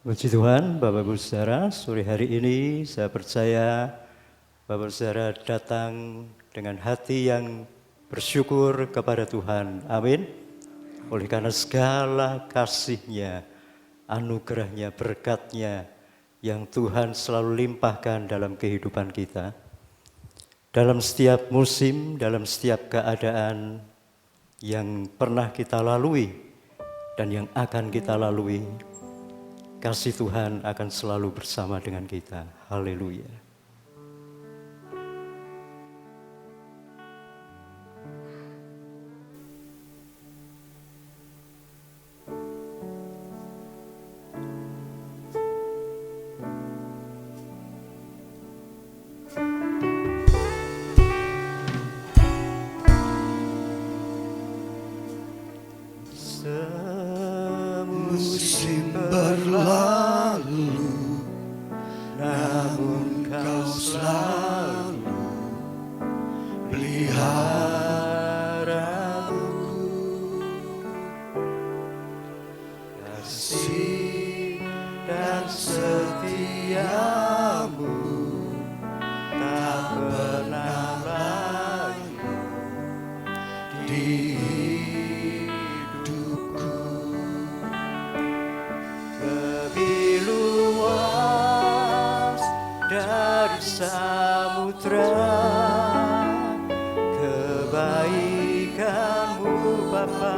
Puji Tuhan, Bapak Ibu Saudara, sore hari ini saya percaya Bapak Saudara datang dengan hati yang bersyukur kepada Tuhan. Amin. Oleh karena segala kasih-Nya, anugerah-Nya, berkat-Nya yang Tuhan selalu limpahkan dalam kehidupan kita. Dalam setiap musim, dalam setiap keadaan yang pernah kita lalui dan yang akan kita lalui, kasih Tuhan akan selalu bersama dengan kita. Haleluya. Musim berlalu, namun kau selalu peliharaku. Kasih dan setiamu tak pernah layu di samudra. Kebaikan-Mu Bapa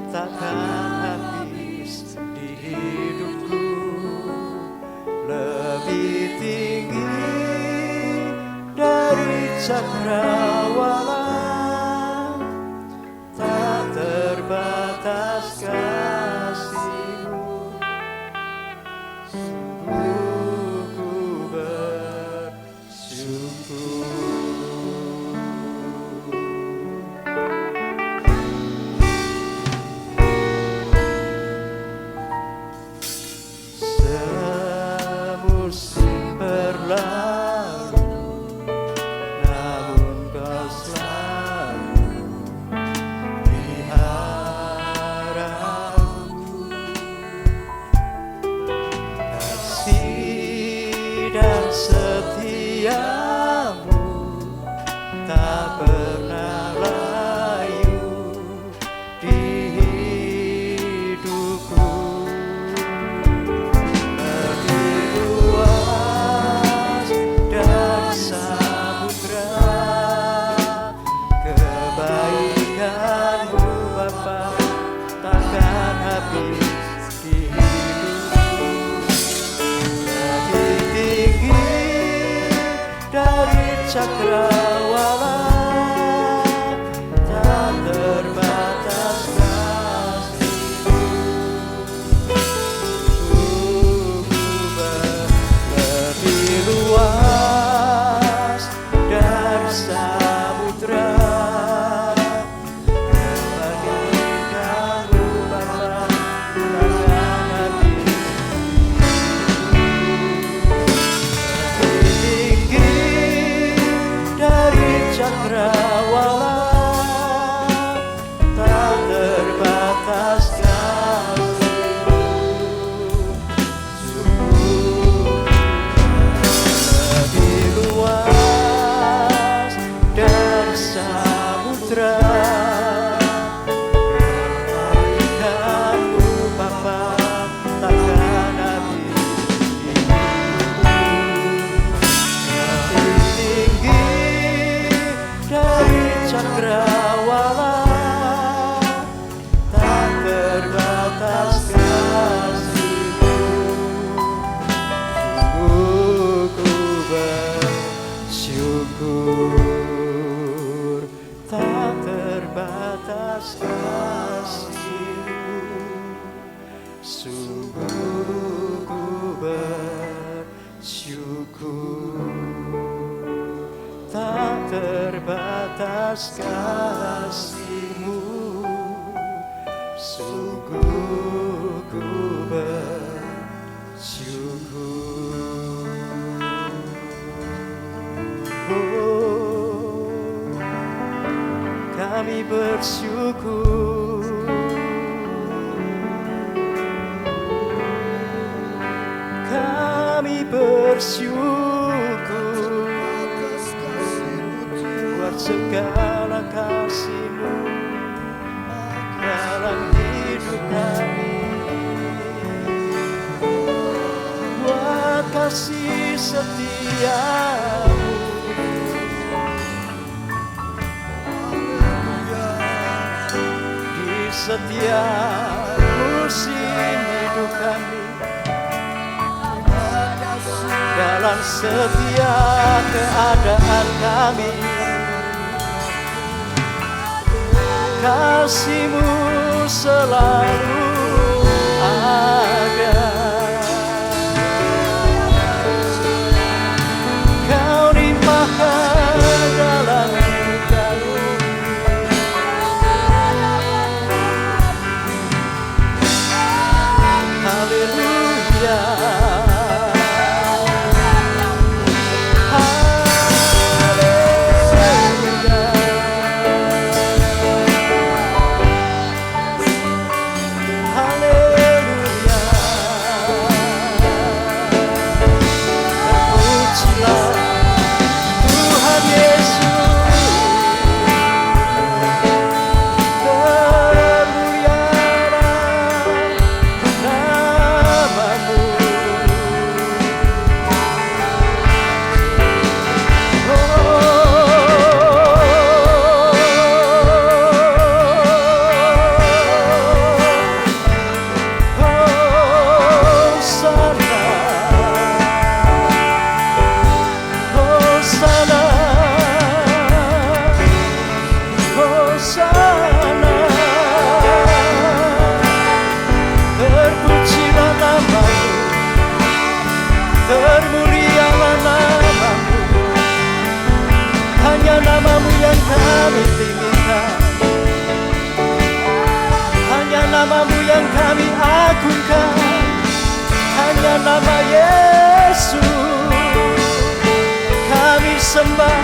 takkan habis di hidupku. Lebih tinggi dari cakrawala, tak terbatas kasih-Mu. Semusim berlalu, namun kau selalu peliharaku. Kasih dan setiamu tak pernah layu di hidupku. Lebih luas dari samudra, kebaikan-Mu Bapa takkan habis di hidupku. Lebih tinggi dari cakrawala, tak terbatas kasih-Mu. Lebih luas dari samudra, kebaikan-Mu Bapa takkan habis. Cakrawala, tak terbatas kasih-Mu. Lebih luas dari samudra, kebaikan-Mu Bapa takkan habis. Lebih tinggi dari cakrawala, tak terbatas kasih-Mu. Sungguh ku bersyukur, tak terbatas kasih-Mu. Sungguh ku bersyukur, tak terbatas kasih-Mu. Sungguh ku bersyukur. Oh, kami bersyukur. bersyukur buat segala kasih-Mu dalam hidup kami, buat kasih setia-Mu di setiap musim hidup kami, dalam setiap keadaan kami. Kasih-Mu selalu ada. Kau limpahkan dalam hidup kami. Haleluya. Termulialah nama-Mu, hanya nama-Mu yang kami tinggikan, hanya nama-Mu yang kami agungkan, hanya nama Yesus kami sembah,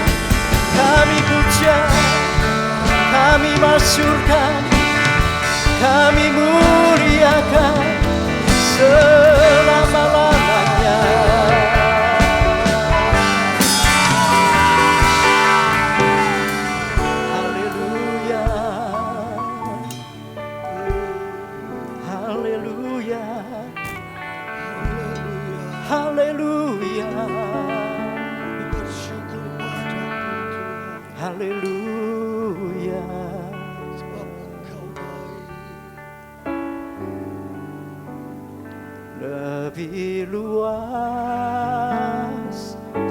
kami puja, kami masyurkan, kami muliakan selama-lamanya. Haleluya, haleluya, haleluya, haleluya. Lebih luas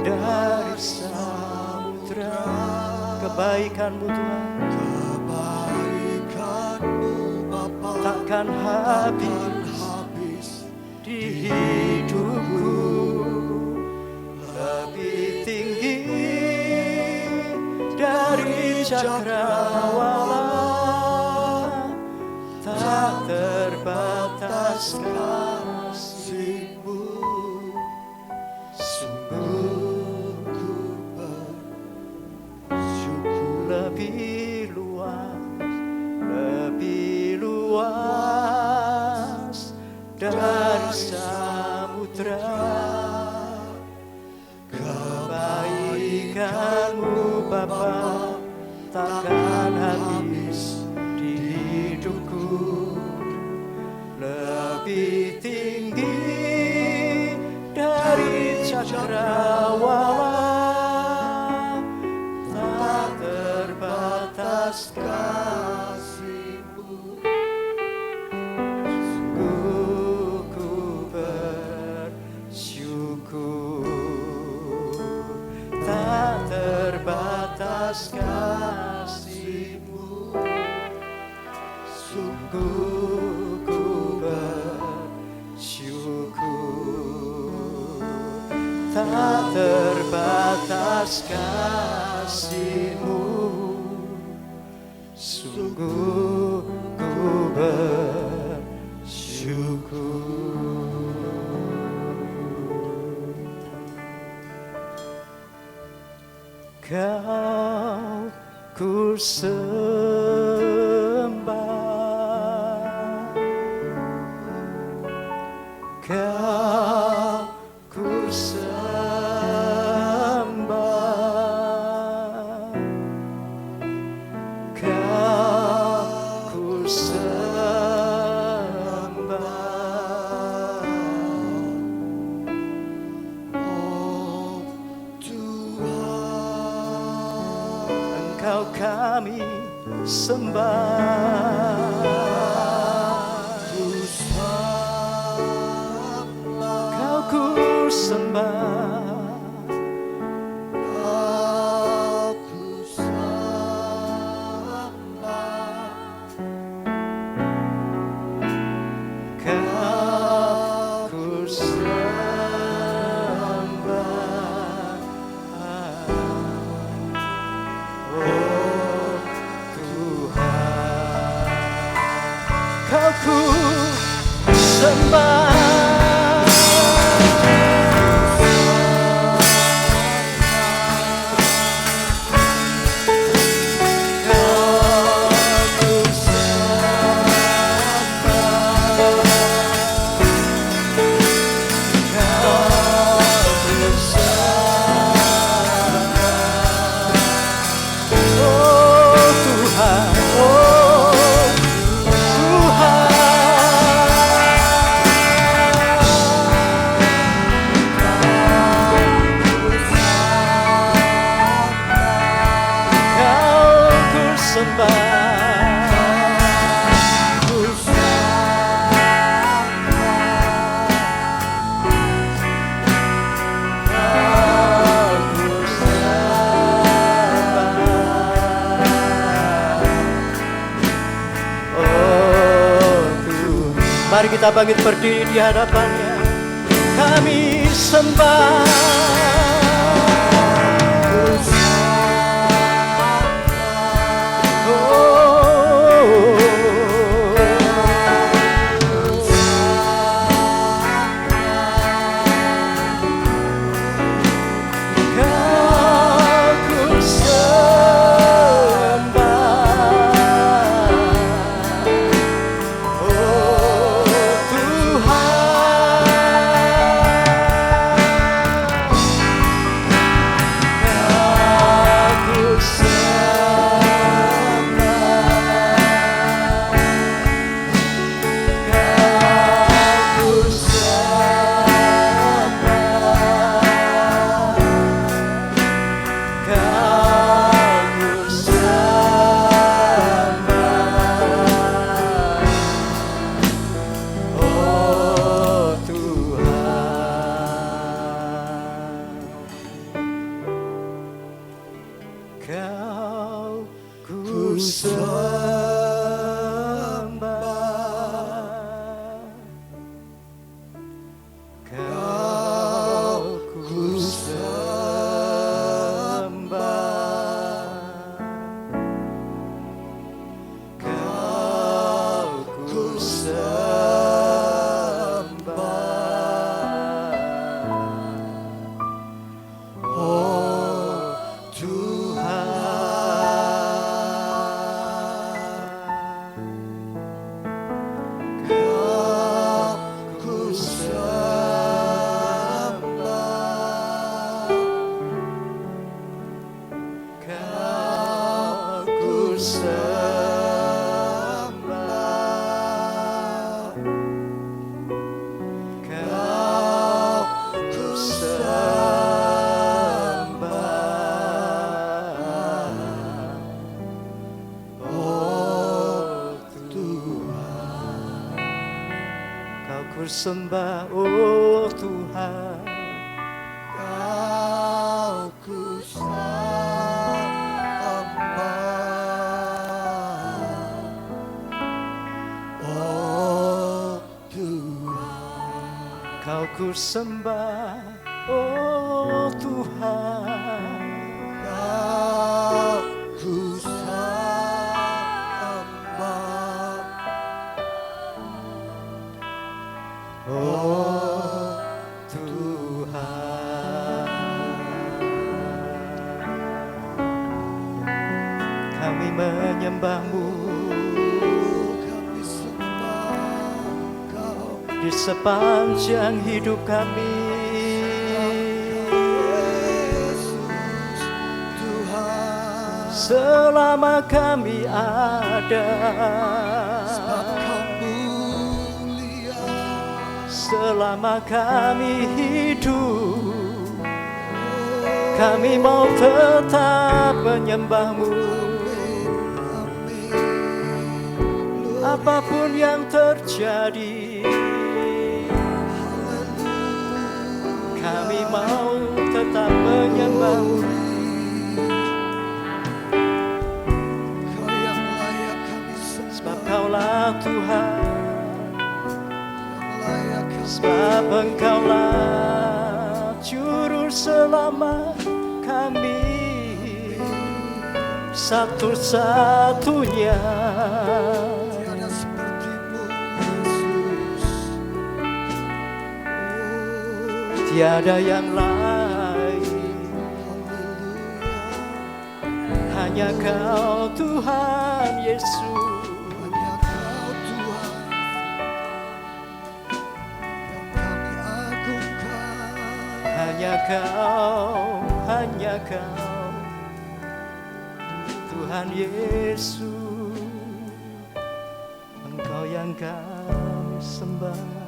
dari samudra kebaikan-Mu Tuhan, kebaikan-Mu Bapa takkan habis di hidupku. Lebih tinggi dari cakrawala, tak terbatas kasih-Mu. Sungguh ku bersyukur. Lebih luas dari samudra kebaikan-Mu Bapa, takkan habis di hidupku. Lebih tinggi dari cakrawala, tak terbatas kasih-Mu. Sungguh ku bersyukur, tak terbatas kasih-Mu. Sungguh ku bersyukur, tak terbatas kasih-Mu. Sungguh ku bersyukur. Kau ku sembah, Kau ku sembah. kami sembah. Kau ku sembah. Kau ku sembah. Mari kita bangkit berdiri di hadapannya. Kami sembah. Kau ku sembah, Kau ku sembah, Kau ku sembah. Oh ku sembah, oh Tuhan. Kau ku sembah, oh Tuhan. Kau ku sembah, oh Tuhan. Kau ku sembah, oh Tuhan. Kami menyembah-Mu, kami sembah Kau di sepanjang hidup kami. Yesus Tuhan. Selama kami ada, Sebab Kau mulia, selama kami hidup, kami mau tetap menyembah-Mu. apapun yang terjadi, kami mau tetap menyembah. Kau yang layak kami sembah, Sebab Kaulah Tuhan, yang layak kami sebab Engkaulah Juru Selamat kami, satu-satunya. tiada seperti-Mu Yesus. Tiada yang lain, hanya Kau Tuhan Yesus. Hanya Kau Tuhan yang kami agungkan. Hanya Kau Tuhan Yesus, Engkau yang kami sembah.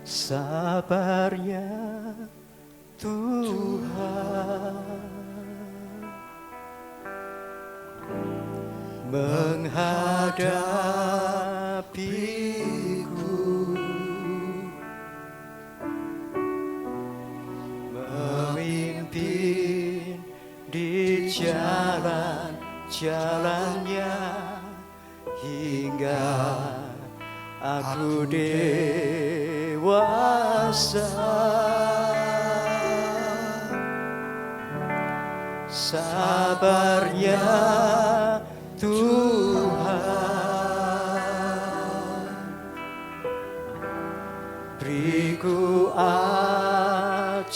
Sabarnya Tuhan menghadapiku, memimpin di jalan-jalannya hingga aku dewasa. Sabarnya Tuhan beriku ajaran,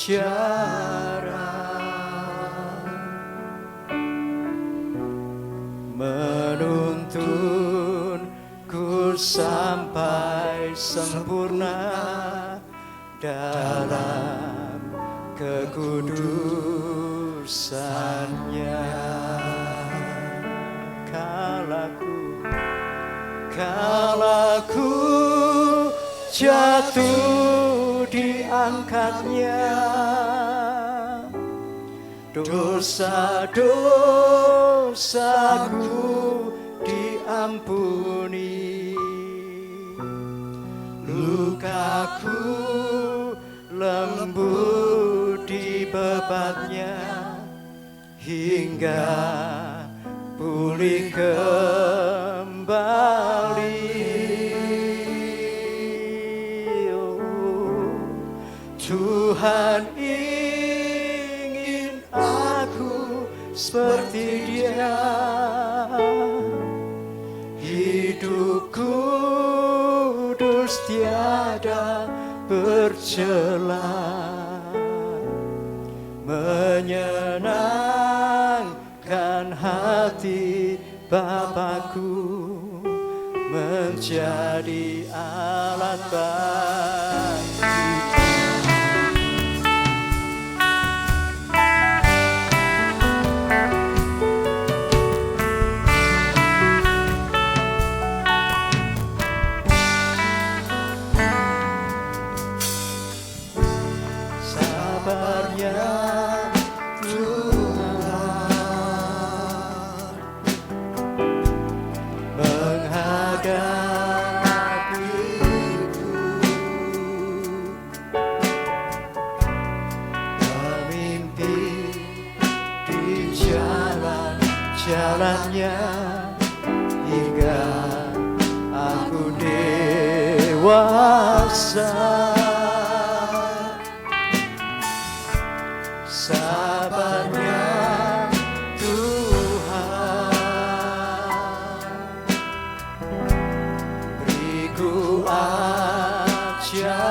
menuntunku sampai sempurna dalam kekudusannya. Kalaku jatuh diangkatnya, dosa-dosaku diampuni, lukaku lembut dibebatnya hingga pulih kembali. Oh, Tuhan ingin aku seperti Dia, hidup kudus tiada bercela, menyenangkan hati Bapakku, menjadi alat bagi. Sabarnya menghadapiku, memimpin di jalan-jalannya hingga aku dewasa. Sabarnya Tuhan beriku ajaran,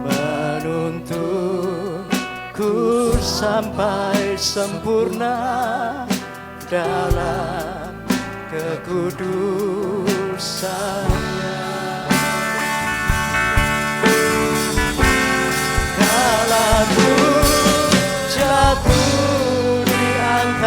menuntunku sampai sempurna dalam kekudusannya. Kalaku jatuh diangkat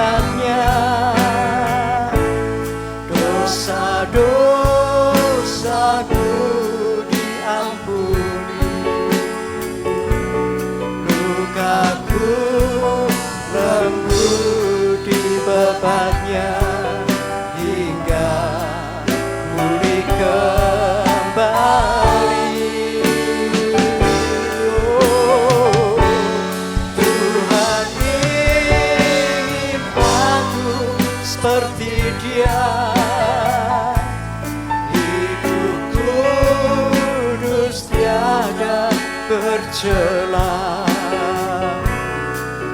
seperti Dia. Hidup kudus tiada bercela,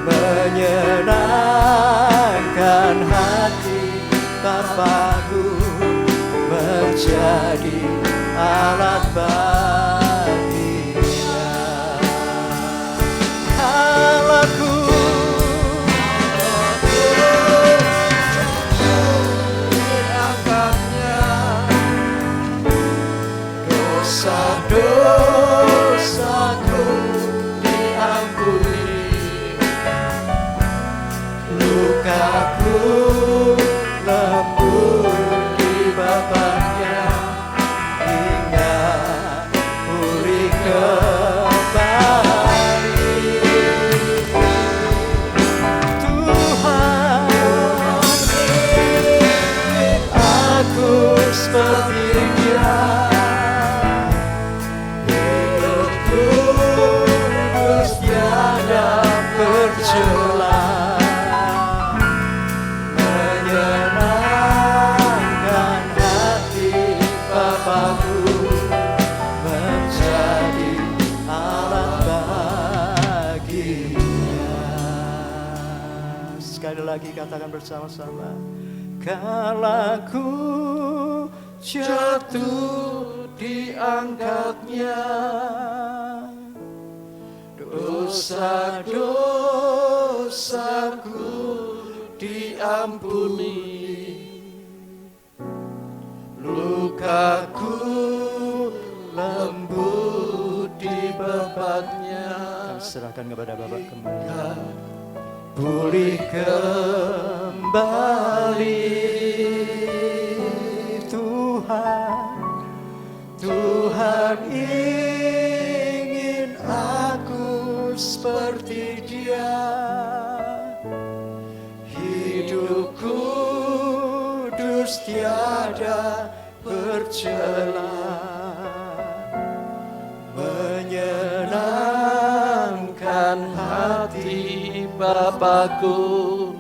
menyenangkan hati Bapakku, menjadi alat baginya. Allahku diangkatnya, dosa-dosaku diampuni, lukaku lembut di Bapaknya, hingga pulih kembali. Tuhan, aku seperti Dia. Hidupku kudus tiada bercela, menyenangkan hati Bapakku, menjadi alat baginya. Sekali lagi katakan bersama-sama. Kala ku jatuh diangkatnya, dosa-dosaku diampuni, lukaku lembut di Bapaknya. Kami serahkan kepada Bapak kembali, pulih kembali. Tuhan ingin aku seperti Dia. Hidup kudus tiada bercela, menyenangkan hati Bapakku,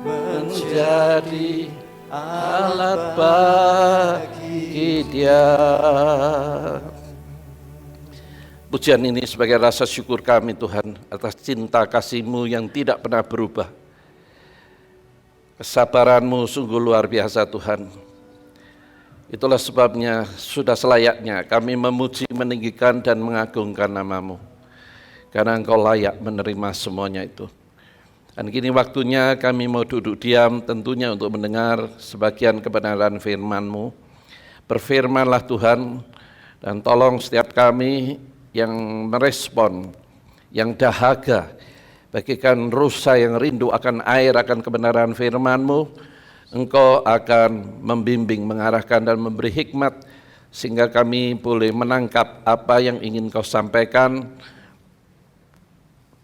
menjadi alat bagi Dia. Pujian ini sebagai rasa syukur kami Tuhan atas cinta kasih-Mu yang tidak pernah berubah. Kesabaran-Mu sungguh luar biasa Tuhan. Itulah sebabnya sudah selayaknya kami memuji, meninggikan dan mengagungkan nama-Mu. Karena Engkau layak menerima semuanya itu. Dan kini waktunya kami mau duduk diam tentunya untuk mendengar sebagian kebenaran firman-Mu. Berfirmanlah Tuhan, dan tolong setiap kami yang merespon, yang dahaga, bagikan rusa yang rindu akan air, akan kebenaran firman-Mu. Engkau akan membimbing, mengarahkan dan memberi hikmat, sehingga kami boleh menangkap apa yang ingin Kau sampaikan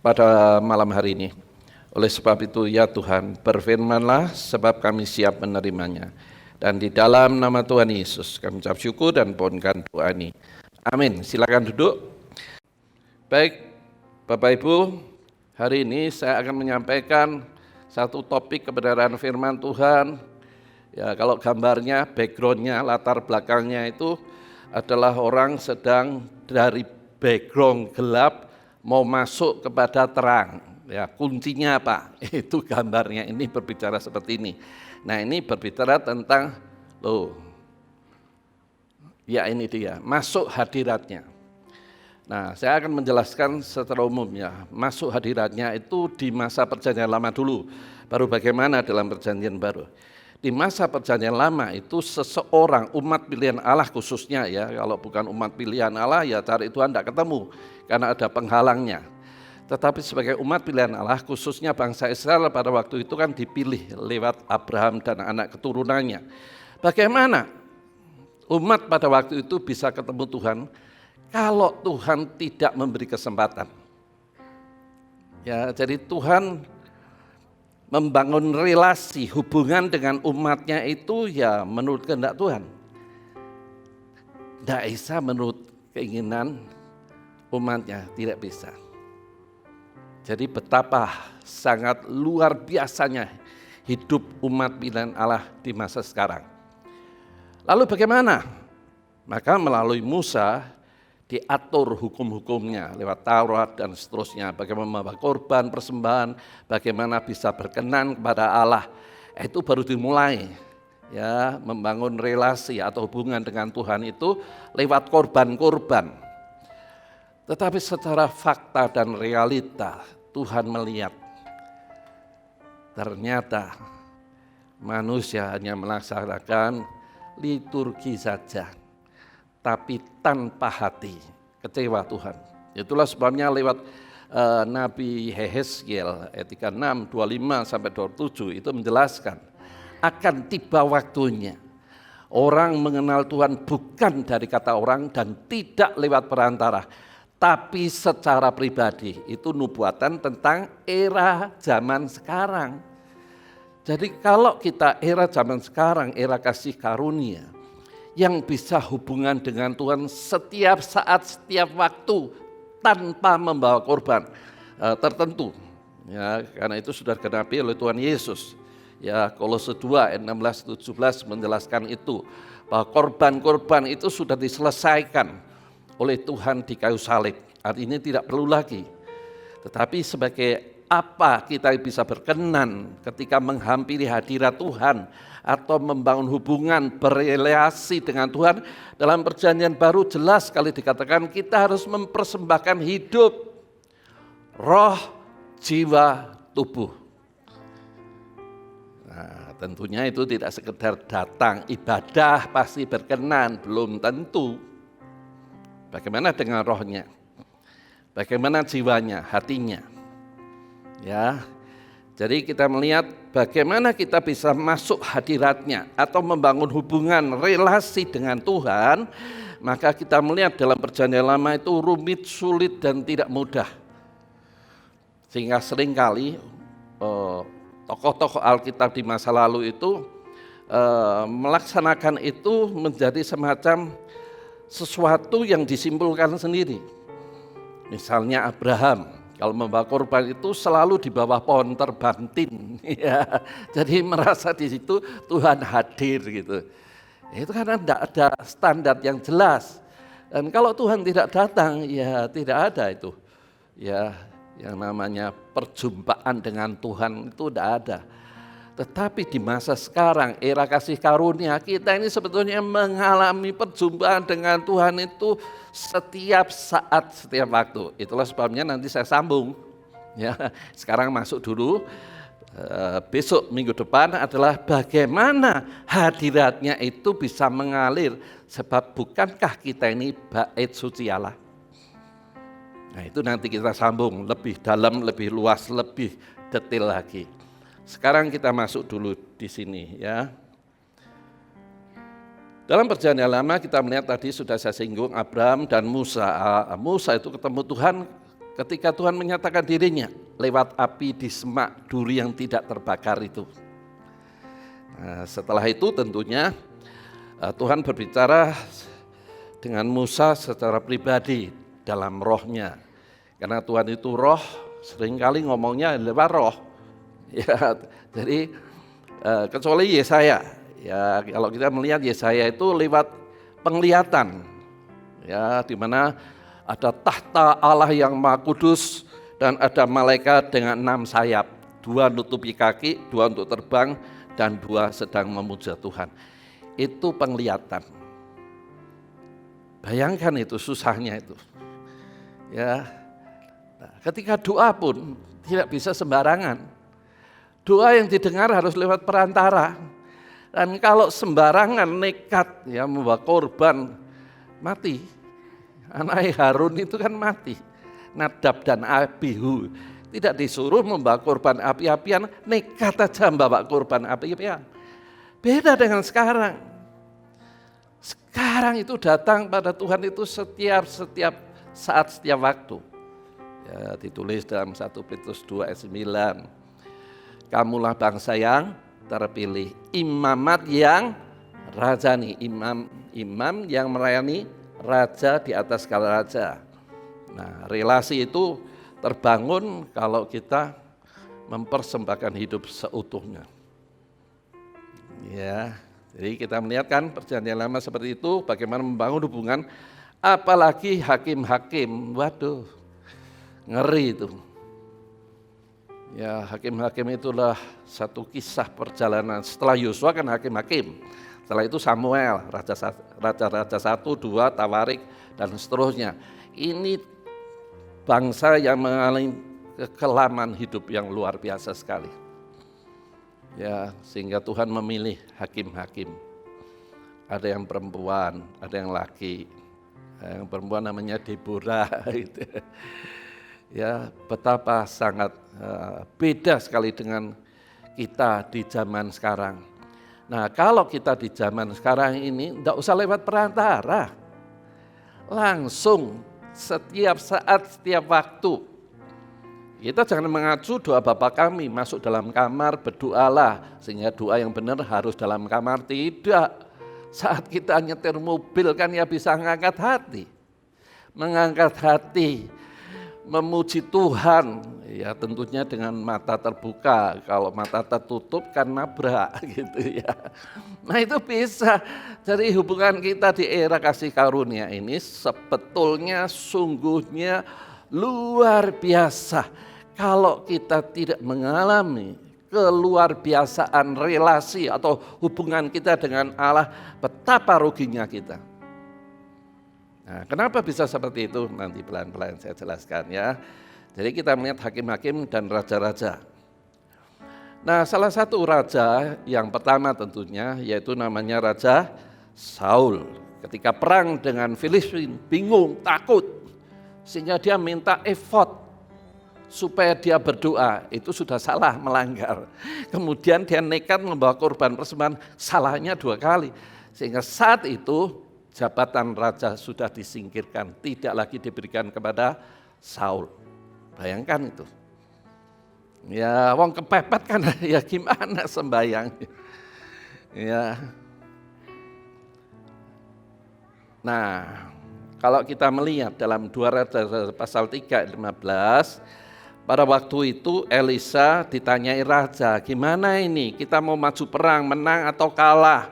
pada malam hari ini. Oleh sebab itu ya Tuhan, berfirmanlah sebab kami siap menerimanya. Dan di dalam nama Tuhan Yesus kami ucap syukur dan pohonkan doa ini. Amin. Silakan duduk. Baik, Bapak Ibu, hari ini saya akan menyampaikan satu topik kebenaran firman Tuhan. Ya, kalau gambarnya, backgroundnya, latar belakangnya itu adalah orang sedang dari background gelap mau masuk kepada terang. Ya, kuncinya apa? Itu gambarnya, ini berbicara seperti ini. Nah, ini berbicara tentang ya ini dia, masuk hadiratnya. Nah, saya akan menjelaskan secara umum ya, masuk hadiratnya itu di masa perjanjian lama dulu, baru bagaimana dalam perjanjian baru. Di masa perjanjian lama itu seseorang, umat pilihan Allah khususnya ya, kalau bukan umat pilihan Allah ya cari Tuhan tidak ketemu, karena ada penghalangnya. Tetapi sebagai umat pilihan Allah, khususnya bangsa Israel pada waktu itu kan dipilih lewat Abraham dan anak keturunannya. Bagaimana umat pada waktu itu bisa ketemu Tuhan kalau Tuhan tidak memberi kesempatan? Ya, jadi Tuhan membangun relasi, hubungan dengan umatnya itu ya menurut kehendak Tuhan. Tidak bisa menurut keinginan umatnya, tidak bisa. Jadi betapa sangat luar biasanya hidup umat pilihan Allah di masa sekarang. Lalu bagaimana? Maka melalui Musa diatur hukum-hukumnya lewat Taurat dan seterusnya, bagaimana membawa korban, persembahan, bagaimana bisa berkenan kepada Allah. Itu baru dimulai, ya, membangun relasi atau hubungan dengan Tuhan itu lewat korban-korban. Tetapi secara fakta dan realita Tuhan melihat ternyata manusia hanya melaksanakan liturgi saja, tapi tanpa hati. Kecewa Tuhan. Itulah sebabnya lewat Nabi Yehezkiel ayat 36, 25 sampai 27 itu menjelaskan akan tiba waktunya orang mengenal Tuhan bukan dari kata orang dan tidak lewat perantara, tapi secara pribadi. Itu nubuatan tentang era zaman sekarang. Jadi kalau kita era zaman sekarang, era kasih karunia, yang bisa hubungan dengan Tuhan setiap saat, setiap waktu, tanpa membawa korban tertentu. Ya, karena itu sudah digenapi oleh Tuhan Yesus. Ya, Kolose 2 ayat 16-17 menjelaskan itu, bahwa korban-korban itu sudah diselesaikan oleh Tuhan di kayu salib. Artinya tidak perlu lagi. Tetapi sebagai apa kita bisa berkenan ketika menghampiri hadirat Tuhan atau membangun hubungan berrelasi dengan Tuhan, dalam perjanjian baru jelas sekali dikatakan kita harus mempersembahkan hidup, roh, jiwa, tubuh. Nah, tentunya itu tidak sekedar datang ibadah pasti berkenan, belum tentu. Bagaimana dengan rohnya? Bagaimana jiwanya, hatinya? Ya, jadi kita melihat bagaimana kita bisa masuk hadiratnya atau membangun hubungan relasi dengan Tuhan, maka kita melihat dalam perjanjian lama itu rumit, sulit dan tidak mudah. Sehingga seringkali tokoh-tokoh Alkitab di masa lalu itu melaksanakan itu menjadi semacam sesuatu yang disimpulkan sendiri. Misalnya Abraham, kalau membawa korban itu selalu di bawah pohon terbantin, ya. Jadi merasa di situ Tuhan hadir gitu. Itu karena tidak ada standar yang jelas. Dan kalau Tuhan tidak datang, ya tidak ada itu. Ya, yang namanya perjumpaan dengan Tuhan itu tidak ada. Tetapi di masa sekarang, era kasih karunia, kita ini sebetulnya mengalami perjumpaan dengan Tuhan itu setiap saat, setiap waktu. Itulah sebabnya nanti saya sambung. Ya, sekarang masuk dulu. Besok minggu depan adalah bagaimana hadiratnya itu bisa mengalir. Sebab bukankah kita ini bait suci Allah? Nah, itu nanti kita sambung lebih dalam, lebih luas, lebih detail lagi. Sekarang kita masuk dulu di sini, ya. Dalam perjanjian lama kita melihat tadi sudah saya singgung Abraham dan Musa. Musa itu ketemu Tuhan ketika Tuhan menyatakan dirinya lewat api di semak duri yang tidak terbakar itu. Nah, setelah itu tentunya Tuhan berbicara dengan Musa secara pribadi dalam rohnya. Karena Tuhan itu roh, seringkali ngomongnya lewat roh. Ya, jadi kecuali Yesaya, ya kalau kita melihat Yesaya itu lewat penglihatan, ya di mana ada tahta Allah yang Maha Kudus dan ada malaikat dengan 6 sayap, 2 nutupi kaki, 2 untuk terbang dan 2 sedang memuja Tuhan. Itu penglihatan. Bayangkan itu susahnya itu, ya. Nah, ketika doa pun tidak bisa sembarangan. Doa yang didengar harus lewat perantara. Dan kalau sembarangan nekat ya membawa korban, mati. Anak Harun itu kan mati. Nadab dan Abihu tidak disuruh membawa korban api-apian, nekat aja membawa korban api-apian. Beda dengan sekarang. Sekarang itu datang pada Tuhan itu setiap saat, setiap waktu. Ya, ditulis dalam 1 Petrus 2 ayat 9. Kamulah bangsa yang terpilih, imamat yang rajani, imam yang melayani raja di atas segala raja. Nah, relasi itu terbangun kalau kita mempersembahkan hidup seutuhnya. Ya, jadi kita melihat kan perjanjian lama seperti itu, bagaimana membangun hubungan, apalagi hakim-hakim, waduh, ngeri itu. Ya, hakim-hakim itulah satu kisah perjalanan. Setelah Yosua kan hakim-hakim, setelah itu Samuel, raja-raja 1, 2, Tawarik, dan seterusnya. Ini bangsa yang mengalami kekelaman hidup yang luar biasa sekali. Ya, sehingga Tuhan memilih hakim-hakim. Ada yang perempuan, ada yang laki. Yang perempuan namanya Deborah. Gitu. Ya, betapa sangat beda sekali dengan kita di zaman sekarang. Nah, kalau kita di zaman sekarang ini tidak usah lewat perantara. Langsung setiap saat, setiap waktu. Kita jangan mengacu doa Bapa kami, masuk dalam kamar, berdoalah. Sehingga doa yang benar harus dalam kamar, tidak. Saat kita nyetir mobil kan ya bisa mengangkat hati. Mengangkat hati, memuji Tuhan, ya tentunya dengan mata terbuka. Kalau mata tertutup kan nabrak gitu ya. Nah itu bisa. Jadi hubungan kita di era kasih karunia ini sebetulnya sungguhnya luar biasa. Kalau kita tidak mengalami keluar biasaan relasi atau hubungan kita dengan Allah, betapa ruginya kita. Nah, kenapa bisa seperti itu? Nanti pelan-pelan saya jelaskan ya. Jadi kita melihat hakim-hakim dan raja-raja. Nah, salah satu raja yang pertama tentunya yaitu namanya Raja Saul. Ketika perang dengan Filistin, bingung, takut, sehingga dia minta efod supaya dia berdoa. Itu sudah salah, melanggar. Kemudian dia nekat membawa korban persembahan, salahnya 2 kali. Sehingga saat itu jabatan raja sudah disingkirkan, tidak lagi diberikan kepada Saul. Bayangkan itu. Ya, wong kepepet kan, ya gimana sembahyang. Ya. Nah, kalau kita melihat dalam 2 Raja pasal 3 ayat 15, pada waktu itu Elisa ditanyai raja, gimana ini kita mau maju perang, menang atau kalah?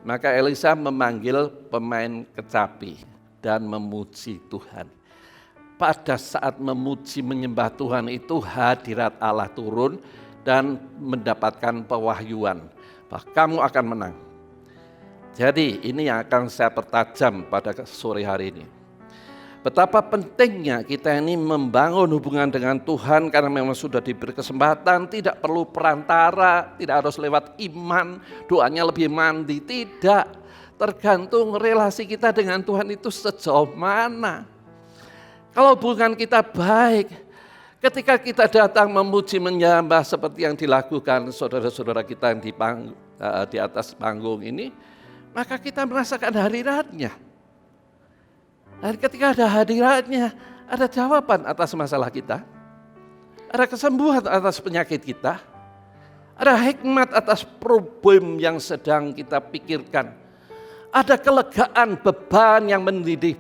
Maka Elisa memanggil pemain kecapi dan memuji Tuhan. Pada saat memuji menyembah Tuhan itu hadirat Allah turun dan mendapatkan pewahyuan bahwa kamu akan menang. Jadi ini yang akan saya pertajam pada sore hari ini. Betapa pentingnya kita ini membangun hubungan dengan Tuhan karena memang sudah diberi kesempatan, tidak perlu perantara, tidak harus lewat iman, doanya lebih mandi, tidak. Tergantung relasi kita dengan Tuhan itu sejauh mana. Kalau hubungan kita baik, ketika kita datang memuji menyembah seperti yang dilakukan saudara-saudara kita yang di atas panggung ini, maka kita merasakan hadiratnya. Dan ketika ada hadiratnya, ada jawaban atas masalah kita, ada kesembuhan atas penyakit kita, ada hikmat atas problem yang sedang kita pikirkan, ada kelegaan beban yang mendidih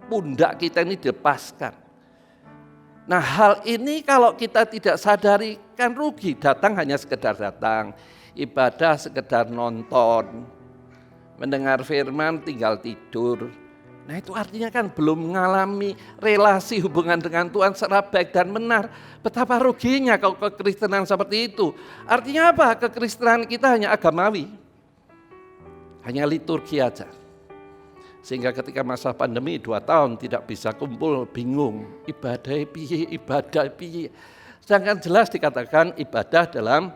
pundak kita ini dilepaskan. Nah hal ini kalau kita tidak sadari kan rugi, datang hanya sekedar datang, ibadah sekedar nonton, mendengar firman tinggal tidur. Nah itu artinya kan belum mengalami relasi hubungan dengan Tuhan secara baik dan benar. Betapa ruginya kalau kekristenan seperti itu. Artinya apa? Kekristenan kita hanya agamawi. Hanya liturgi aja. Sehingga ketika masa pandemi 2 tahun tidak bisa kumpul, bingung. Ibadah piye. Sedangkan jelas dikatakan ibadah dalam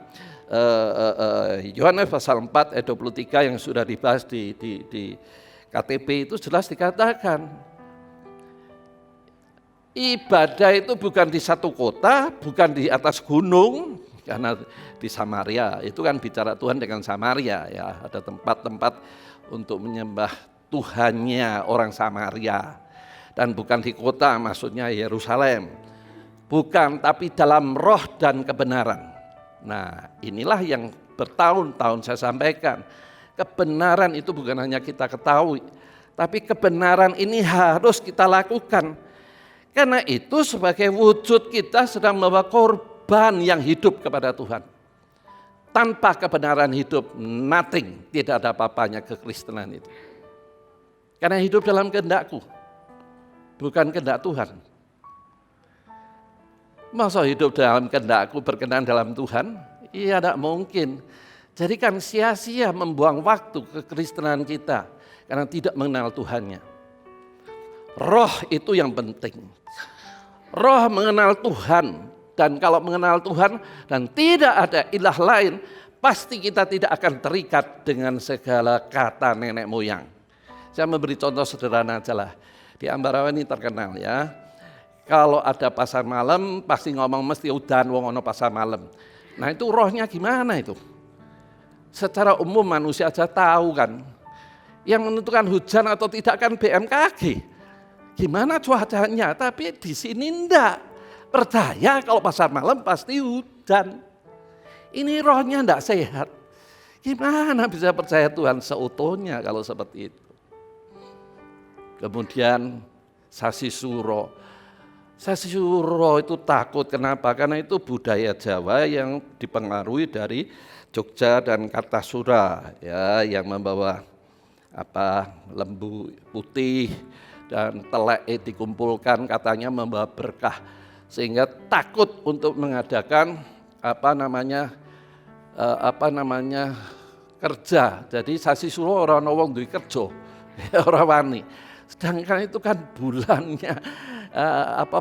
Yohanes pasal 4 ayat 23 yang sudah dibahas di KTP itu jelas dikatakan ibadah itu bukan di satu kota, bukan di atas gunung, karena di Samaria itu kan bicara Tuhan dengan Samaria ya, ada tempat-tempat untuk menyembah Tuhannya orang Samaria, dan bukan di kota, maksudnya Yerusalem, bukan, tapi dalam roh dan kebenaran. Nah inilah yang bertahun-tahun saya sampaikan. Kebenaran itu bukan hanya kita ketahui, tapi kebenaran ini harus kita lakukan. Karena itu sebagai wujud kita sedang membawa korban yang hidup kepada Tuhan. Tanpa kebenaran hidup, nothing, tidak ada apa-apanya kekristenan itu. Karena hidup dalam kehendakku, bukan kehendak Tuhan. Masa hidup dalam kehendakku berkenan dalam Tuhan? Iya, tidak mungkin. Jadi kan sia-sia membuang waktu kekristenan kita karena tidak mengenal Tuhannya. Roh itu yang penting. Roh mengenal Tuhan. Dan kalau mengenal Tuhan dan tidak ada ilah lain, pasti kita tidak akan terikat dengan segala kata nenek moyang. Saya memberi contoh sederhana aja lah. Di Ambarawa ini terkenal ya. Kalau ada pasar malam, pasti ngomong mesti udan wong ono pasar malam. Nah itu rohnya gimana itu? Secara umum manusia aja tahu kan. Yang menentukan hujan atau tidak kan BMKG. Gimana cuacanya? Tapi di sini enggak. Percaya kalau pasar malam pasti hujan. Ini rohnya enggak sehat. Gimana bisa percaya Tuhan seutuhnya kalau seperti itu? Kemudian Sasi Suro. Sasi Suro itu takut, kenapa? Karena itu budaya Jawa yang dipengaruhi dari Jogja dan Kartasura ya, yang membawa lembu putih dan telek dikumpulkan, katanya membawa berkah. Sehingga takut untuk mengadakan kerja. Jadi Sasi Suro orang wong duwe kerja, orang wani. Sedangkan itu kan bulannya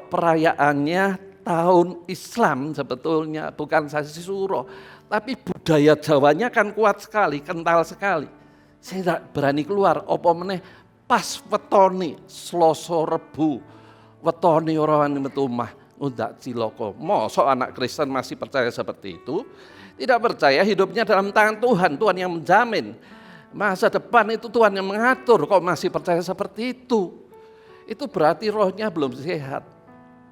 perayaannya tahun Islam sebetulnya, bukan Sasi Suro. Tapi budaya Jawanya kan kuat sekali, kental sekali. Saya tidak berani keluar, apa meneh pas wetone Selasa Rebu, wetone orang wani metu omah. Undak ciloko. Mosok anak Kristen masih percaya seperti itu? Tidak percaya hidupnya dalam tangan Tuhan, Tuhan yang menjamin. Masa depan itu Tuhan yang mengatur, kok masih percaya seperti itu? Itu berarti rohnya belum sehat.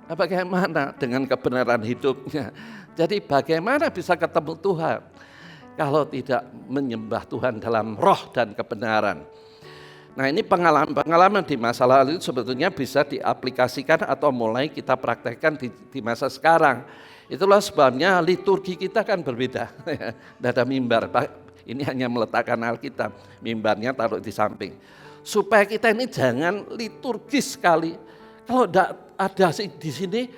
Nah, bagaimana dengan kebenaran hidupnya? Jadi bagaimana bisa ketemu Tuhan kalau tidak menyembah Tuhan dalam roh dan kebenaran? Nah ini pengalaman di masa lalu itu sebetulnya bisa diaplikasikan atau mulai kita praktekkan di masa sekarang. Itulah sebabnya liturgi kita kan berbeda. Tidak ada mimbar, ini hanya meletakkan Alkitab, mimbarnya taruh di samping. Supaya kita ini jangan liturgis sekali. Kalau tidak ada di sini,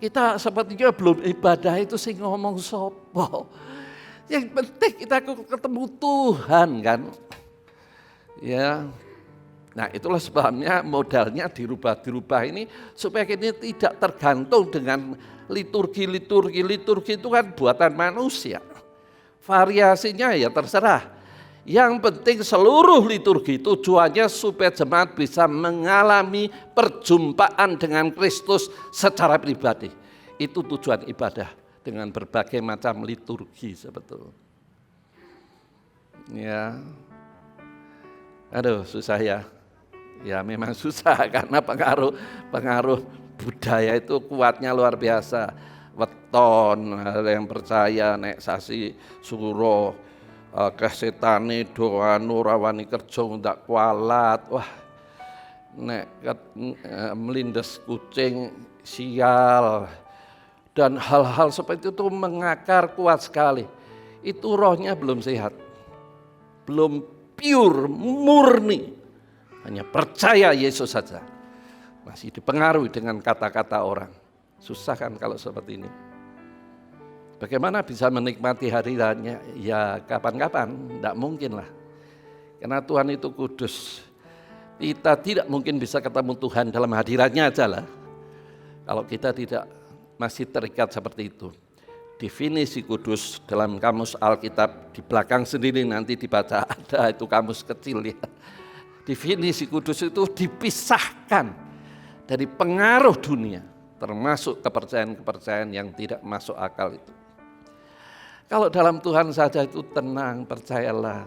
kita sepertinya belum ibadah itu sih ngomong sopo. Yang penting kita ketemu Tuhan kan. Ya, nah itulah sebabnya modalnya dirubah ini supaya kita tidak tergantung dengan liturgi itu kan buatan manusia. Variasinya ya terserah. Yang penting seluruh liturgi tujuannya supaya jemaat bisa mengalami perjumpaan dengan Kristus secara pribadi. Itu tujuan ibadah dengan berbagai macam liturgi sebetulnya. Ya. Aduh susah ya. Ya memang susah karena pengaruh budaya itu kuatnya luar biasa. Weton, ada yang percaya nek Sasi Suro kesetane doanu rawani kerja ndak kualat. Wah. Nek melindes kucing sial. Dan hal-hal seperti itu mengakar kuat sekali. Itu rohnya belum sehat. Belum pure, murni, hanya percaya Yesus saja. Masih dipengaruhi dengan kata-kata orang. Susah kan kalau seperti ini. Bagaimana bisa menikmati hari raya? Ya kapan-kapan, tidak mungkin lah. Karena Tuhan itu kudus. Kita tidak mungkin bisa ketemu Tuhan dalam hadiratnya aja lah. Kalau kita tidak masih terikat seperti itu. Definisi kudus dalam kamus Alkitab di belakang sendiri nanti dibaca, ada itu kamus kecil ya. Definisi kudus itu dipisahkan dari pengaruh dunia, termasuk kepercayaan-kepercayaan yang tidak masuk akal itu. Kalau dalam Tuhan saja itu tenang, percayalah.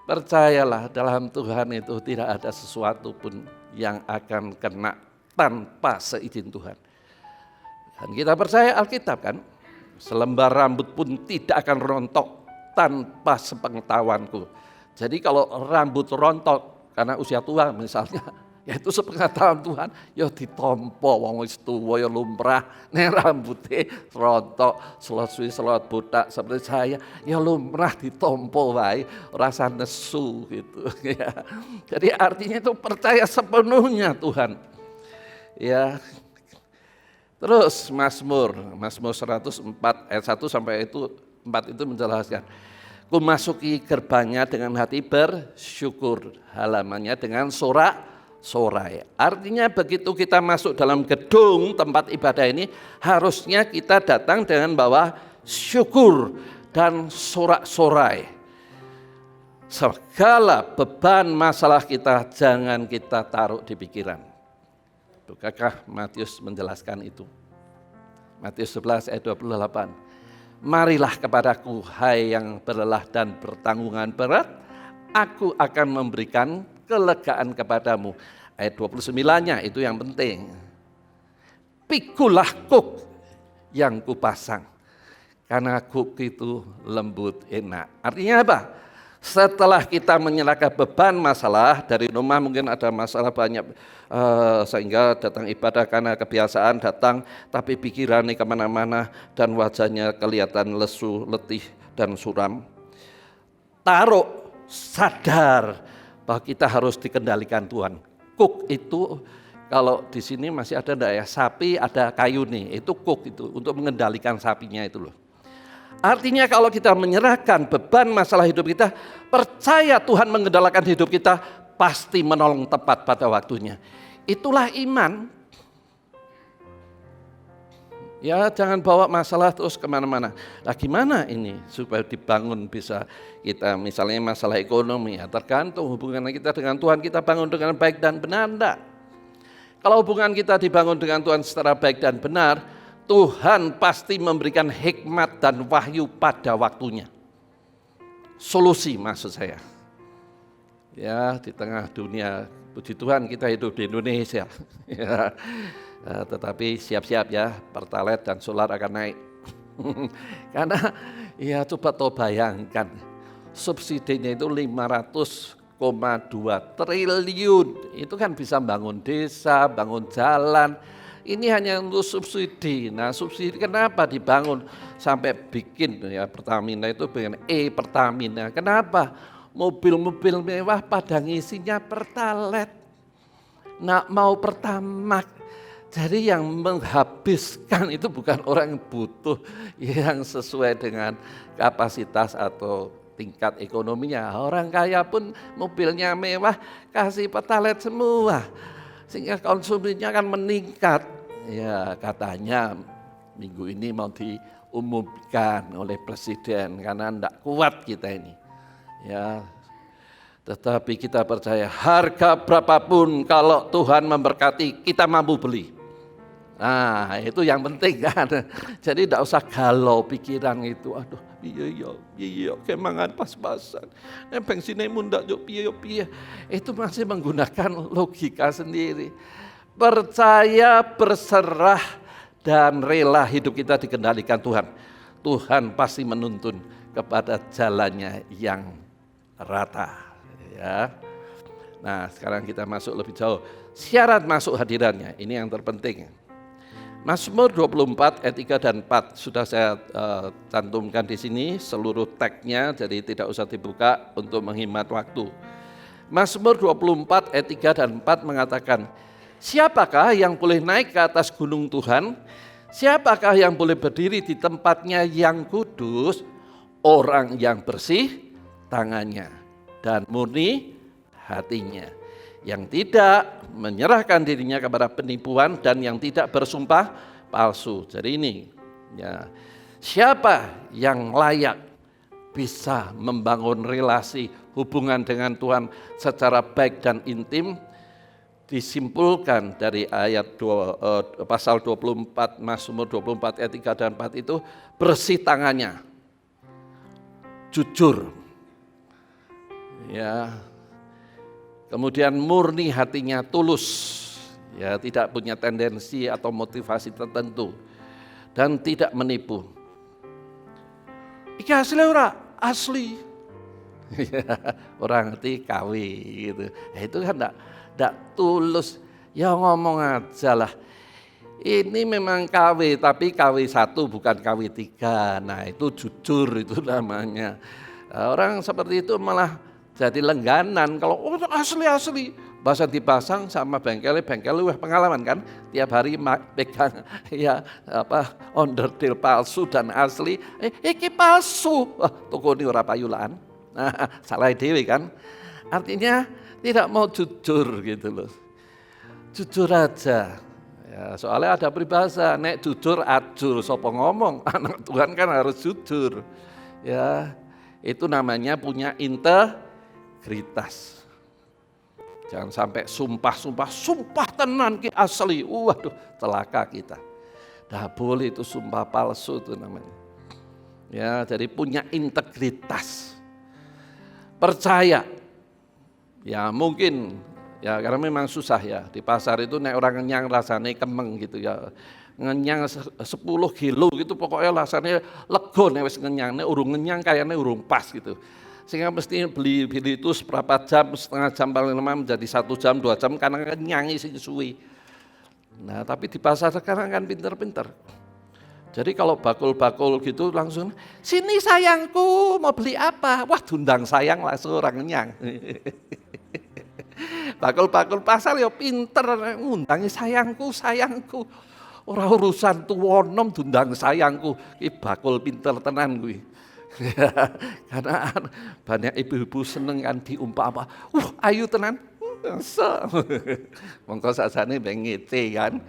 Percayalah dalam Tuhan itu tidak ada sesuatu pun yang akan kena tanpa seizin Tuhan. Dan kita percaya Alkitab kan, selembar rambut pun tidak akan rontok tanpa sepengetahuanku. Jadi kalau rambut rontok karena usia tua misalnya, Yaitu sepengetahuan Tuhan, ya ditampa wong wis tuwa ya lumrah, nek rambuté rontok, selot botak seperti saya, ya lumrah ditampa wae, ora usah nesu gitu ya. Jadi artinya itu percaya sepenuhnya Tuhan. Ya. Terus Mazmur 104 ayat 1 sampai 4 itu menjelaskan, ku masuki gerbangnya dengan hati bersyukur, halamannya dengan sorak-sorai. Artinya begitu kita masuk dalam gedung tempat ibadah ini, harusnya kita datang dengan bawa syukur dan sorak-sorai. Segala beban masalah kita jangan kita taruh di pikiran. Bukankah Matius menjelaskan itu? Matius 11 ayat 28. Marilah kepadaku hai yang berlelah dan bertanggungan berat, aku akan memberikan kelegaan kepadamu. Ayat 29-nya itu yang penting. Pikulah kuk yang kupasang, karena kuk itu lembut enak. Artinya apa? Setelah kita menyerahkan beban masalah, dari rumah mungkin ada masalah banyak, sehingga datang ibadah karena kebiasaan datang, tapi pikirannya kemana-mana dan wajahnya kelihatan lesu, letih dan suram. Taruh, sadar bahwa kita harus dikendalikan Tuhan. Kuk itu kalau di sini masih ada enggak ya, sapi ada kayu nih, itu kuk itu untuk mengendalikan sapinya itu loh. Artinya kalau kita menyerahkan beban masalah hidup kita, percaya Tuhan mengendalikan hidup kita, pasti menolong tepat pada waktunya. Itulah iman. Ya jangan bawa masalah terus kemana-mana. Nah gimana ini supaya dibangun bisa kita, misalnya masalah ekonomi, ya tergantung hubungan kita dengan Tuhan, kita bangun dengan baik dan benar enggak? Kalau hubungan kita dibangun dengan Tuhan secara baik dan benar, Tuhan pasti memberikan hikmat dan wahyu pada waktunya. Solusi maksud saya. Ya di tengah dunia, puji Tuhan kita hidup di Indonesia. Ya, tetapi siap-siap ya, Pertalite dan solar akan naik. Karena ya coba toh bayangkan, subsidinya itu 500,2 triliun. Itu kan bisa bangun desa, bangun jalan. Ini hanya untuk subsidi. Nah subsidi kenapa dibangun sampai bikin ya Pertamina itu dengan Pertamina. Kenapa? Mobil-mobil mewah pada ngisinya Pertalite. Nggak mau Pertamax. Jadi yang menghabiskan itu bukan orang yang butuh, yang sesuai dengan kapasitas atau tingkat ekonominya. Orang kaya pun mobilnya mewah kasih Pertalite semua. Sehingga konsumsinya akan meningkat. Ya katanya minggu ini mau diumumkan oleh presiden karena tidak kuat kita ini. Ya, tetapi kita percaya harga berapapun kalau Tuhan memberkati kita mampu beli. Nah itu yang penting kan. Jadi tidak usah galau pikiran itu. Aduh iya kemangan pas-pasan. Bensinnya mundak jo piye. Itu masih menggunakan logika sendiri. Percaya, berserah dan rela hidup kita dikendalikan Tuhan. Tuhan pasti menuntun kepada jalannya yang rata. Ya. Nah sekarang kita masuk lebih jauh. Syarat masuk hadirannya, ini yang terpenting. Mazmur 24 ayat 3 dan 4 sudah saya cantumkan di sini seluruh tagnya, jadi tidak usah dibuka untuk menghemat waktu. Mazmur 24 ayat 3 dan 4 mengatakan, siapakah yang boleh naik ke atas gunung Tuhan? Siapakah yang boleh berdiri di tempatnya yang kudus? Orang yang bersih tangannya dan murni hatinya, yang tidak menyerahkan dirinya kepada penipuan dan yang tidak bersumpah palsu. Jadi ini ya, siapa yang layak bisa membangun relasi hubungan dengan Tuhan secara baik dan intim, disimpulkan dari ayat pasal 24 Mazmur 24 ayat 3 dan 4 itu, bersih tangannya, jujur, ya. Kemudian murni hatinya, tulus, ya tidak punya tendensi atau motivasi tertentu dan tidak menipu. Iki asli ora? Asli. Orang ngerti KW gitu. Itu kan enggak tulus. Ya ngomong aja lah. Ini memang KW, tapi KW 1 bukan KW 3. Nah itu jujur itu namanya. Orang seperti itu malah jadi lengganan. Kalau asli, bahasa dipasang sama bengkel wah pengalaman kan. Tiap hari pegang ya onderdil palsu dan asli. Iki palsu. Toko ini ora payulan. Nah, salah dewe kan. Artinya tidak mau jujur gitu loh. Jujur aja. Ya, soalnya ada peribahasa, nek jujur ajur, sopo ngomong, anak Tuhan kan harus jujur. Ya, itu namanya punya integritas. Jangan sampai sumpah tenan ki asli, waduh celaka kita. Dah boleh itu sumpah palsu itu namanya. Ya, jadi punya integritas. Percaya. Ya mungkin ya karena memang susah ya, di pasar itu nek orang ngenyang rasanya kemeng gitu ya. Ngenyang 10 kilo gitu pokoknya rasanya lego nek wis ngenyang, nek urung ngenyang kayaknya urung pas gitu. Sehingga mesti beli itu seberapa jam, setengah jam paling lama menjadi 1 jam, 2 jam karena ngenyangi sing suwi. Nah tapi di pasar sekarang kan pinter-pinter. Jadi kalau bakul-bakul gitu langsung, sini sayangku mau beli apa? Wah dundang sayang langsung orang ngenyang. Bakul-bakul pasar ya pinter ngundangi sayangku. Ora urusan tuwonom dundang sayangku. Iki bakul pinter tenan kuwi. Karena banyak ibu-ibu seneng kan diumpama. Ayu tenan. Mongko sakjane bengete kan.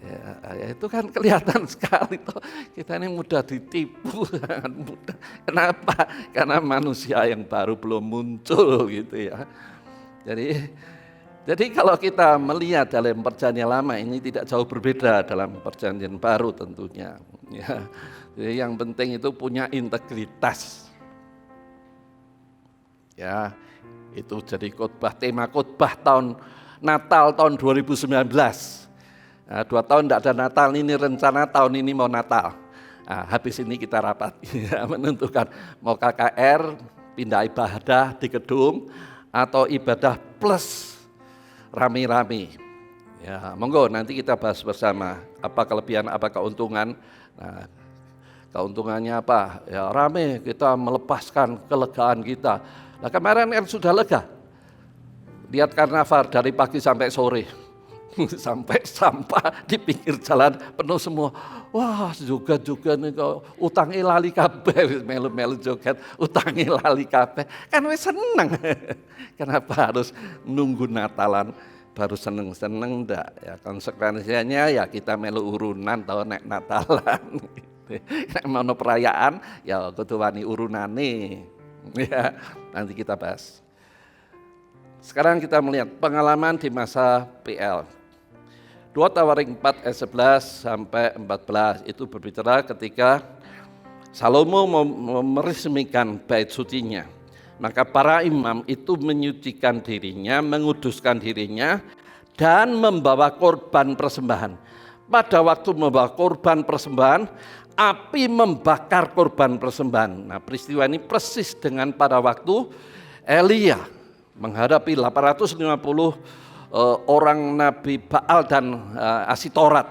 Ya, itu kan kelihatan sekali toh. Kita ini mudah ditipu, sangat mudah. Kenapa? Karena manusia yang baru belum muncul gitu ya. Jadi kalau kita melihat dalam perjanjian lama ini tidak jauh berbeda dalam perjanjian baru tentunya. Ya. Jadi yang penting itu punya integritas. Ya, itu jadi tema khotbah tahun Natal tahun 2019. Nah, 2 tahun tidak ada Natal, ini rencana tahun ini mau Natal. Nah, habis ini kita rapat ya, menentukan mau KKR, pindah ibadah di gedung, atau ibadah plus rame-rame. Ya, monggo nanti kita bahas bersama apa kelebihan, apa keuntungan. Nah, keuntungannya apa? Ya rame, kita melepaskan kelegaan kita. Nah, kemarin kan sudah lega. Lihat karnaval dari pagi sampai sore. Sampai sampah di pinggir jalan penuh semua. Wah, juga nih kok utangi lali kabeh, melu-melu joget, utangi lali kabeh. Kan wis seneng. Kenapa harus nunggu Natalan baru seneng-seneng ndak? Ya konsekuensinya ya kita melu urunan tau nek Natalan. Nek mau perayaan ya kudu wani urunane. Ya, nanti kita bahas. Sekarang kita melihat pengalaman di masa PL. 2 Tawarik 4 ayat 11 sampai 14 itu berbicara ketika Salomo meresmikan bait sucinya. Maka para imam itu menyucikan dirinya, menguduskan dirinya dan membawa korban persembahan. Pada waktu membawa korban persembahan, api membakar korban persembahan. Nah, peristiwa ini persis dengan pada waktu Elia menghadapi 850 orang Nabi Baal dan Asitorat.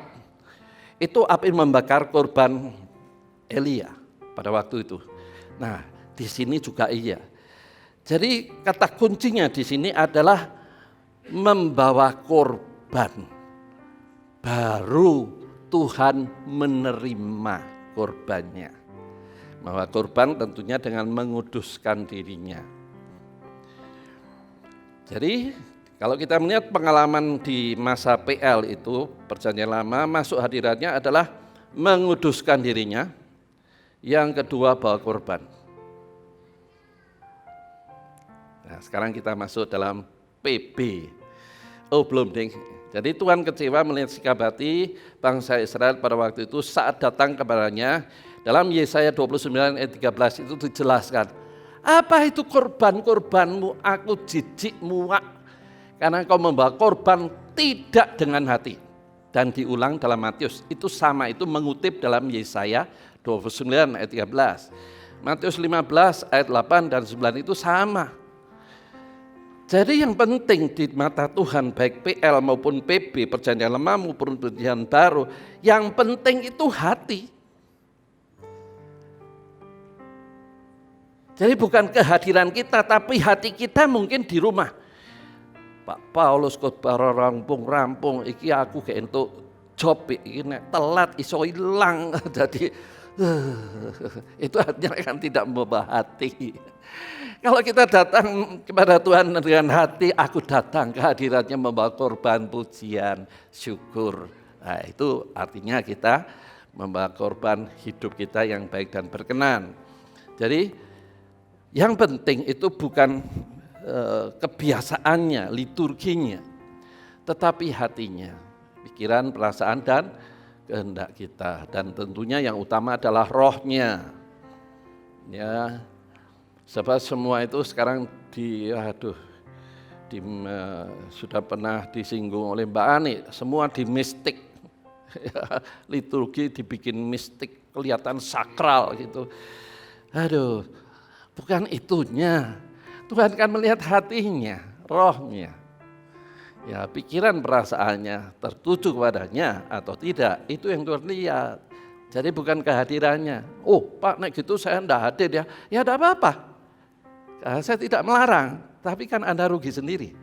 Itu api membakar korban Elia pada waktu itu. Nah, di sini juga iya. Jadi kata kuncinya di sini adalah membawa korban. Baru Tuhan menerima korbannya. Membawa korban tentunya dengan menguduskan dirinya. Jadi kalau kita melihat pengalaman di masa PL itu, perjanjian lama, masuk hadiratnya adalah menguduskan dirinya. Yang kedua bawa korban. Nah, sekarang kita masuk dalam PB. Oh belum ding. Jadi Tuhan kecewa melihat sikap hati bangsa Israel pada waktu itu saat datang kepadanya. Dalam Yesaya 29 ayat 13 itu dijelaskan. Apa itu korban-korbanmu, aku jijik muak. Karena kau membawa korban tidak dengan hati. Dan diulang dalam Matius, itu sama, itu mengutip dalam Yesaya 29 ayat 13. Matius 15 ayat 8 dan 9 itu sama. Jadi yang penting di mata Tuhan, baik PL maupun PB, perjanjian lama maupun perjanjian baru, yang penting itu hati. Jadi bukan kehadiran kita, tapi hati kita mungkin di rumah. Pak Paulus khotbah rampung, iki aku gak entuk job, iki nek telat iso ilang. Jadi itu artinya kan tidak membawa hati. Kalau kita datang kepada Tuhan dengan hati, aku datang ke hadiratnya membawa korban pujian, syukur. Nah, itu artinya kita membawa korban hidup kita yang baik dan berkenan. Jadi yang penting itu bukan kebiasaannya, liturginya, tetapi hatinya, pikiran, perasaan, dan kehendak kita. Dan tentunya yang utama adalah rohnya. Ya, sebab semua itu sekarang sudah pernah disinggung oleh Mbak Ani, semua di mistik. Liturgi dibikin mistik, kelihatan sakral gitu. Aduh, bukan itunya. Tuhan kan melihat hatinya, rohnya. Ya, pikiran perasaannya tertuju kepadanya atau tidak, itu yang Tuhan lihat. Jadi bukan kehadirannya. Oh Pak, nek gitu saya enggak hadir ya. Ya enggak apa-apa. Saya tidak melarang, tapi kan Anda rugi sendiri.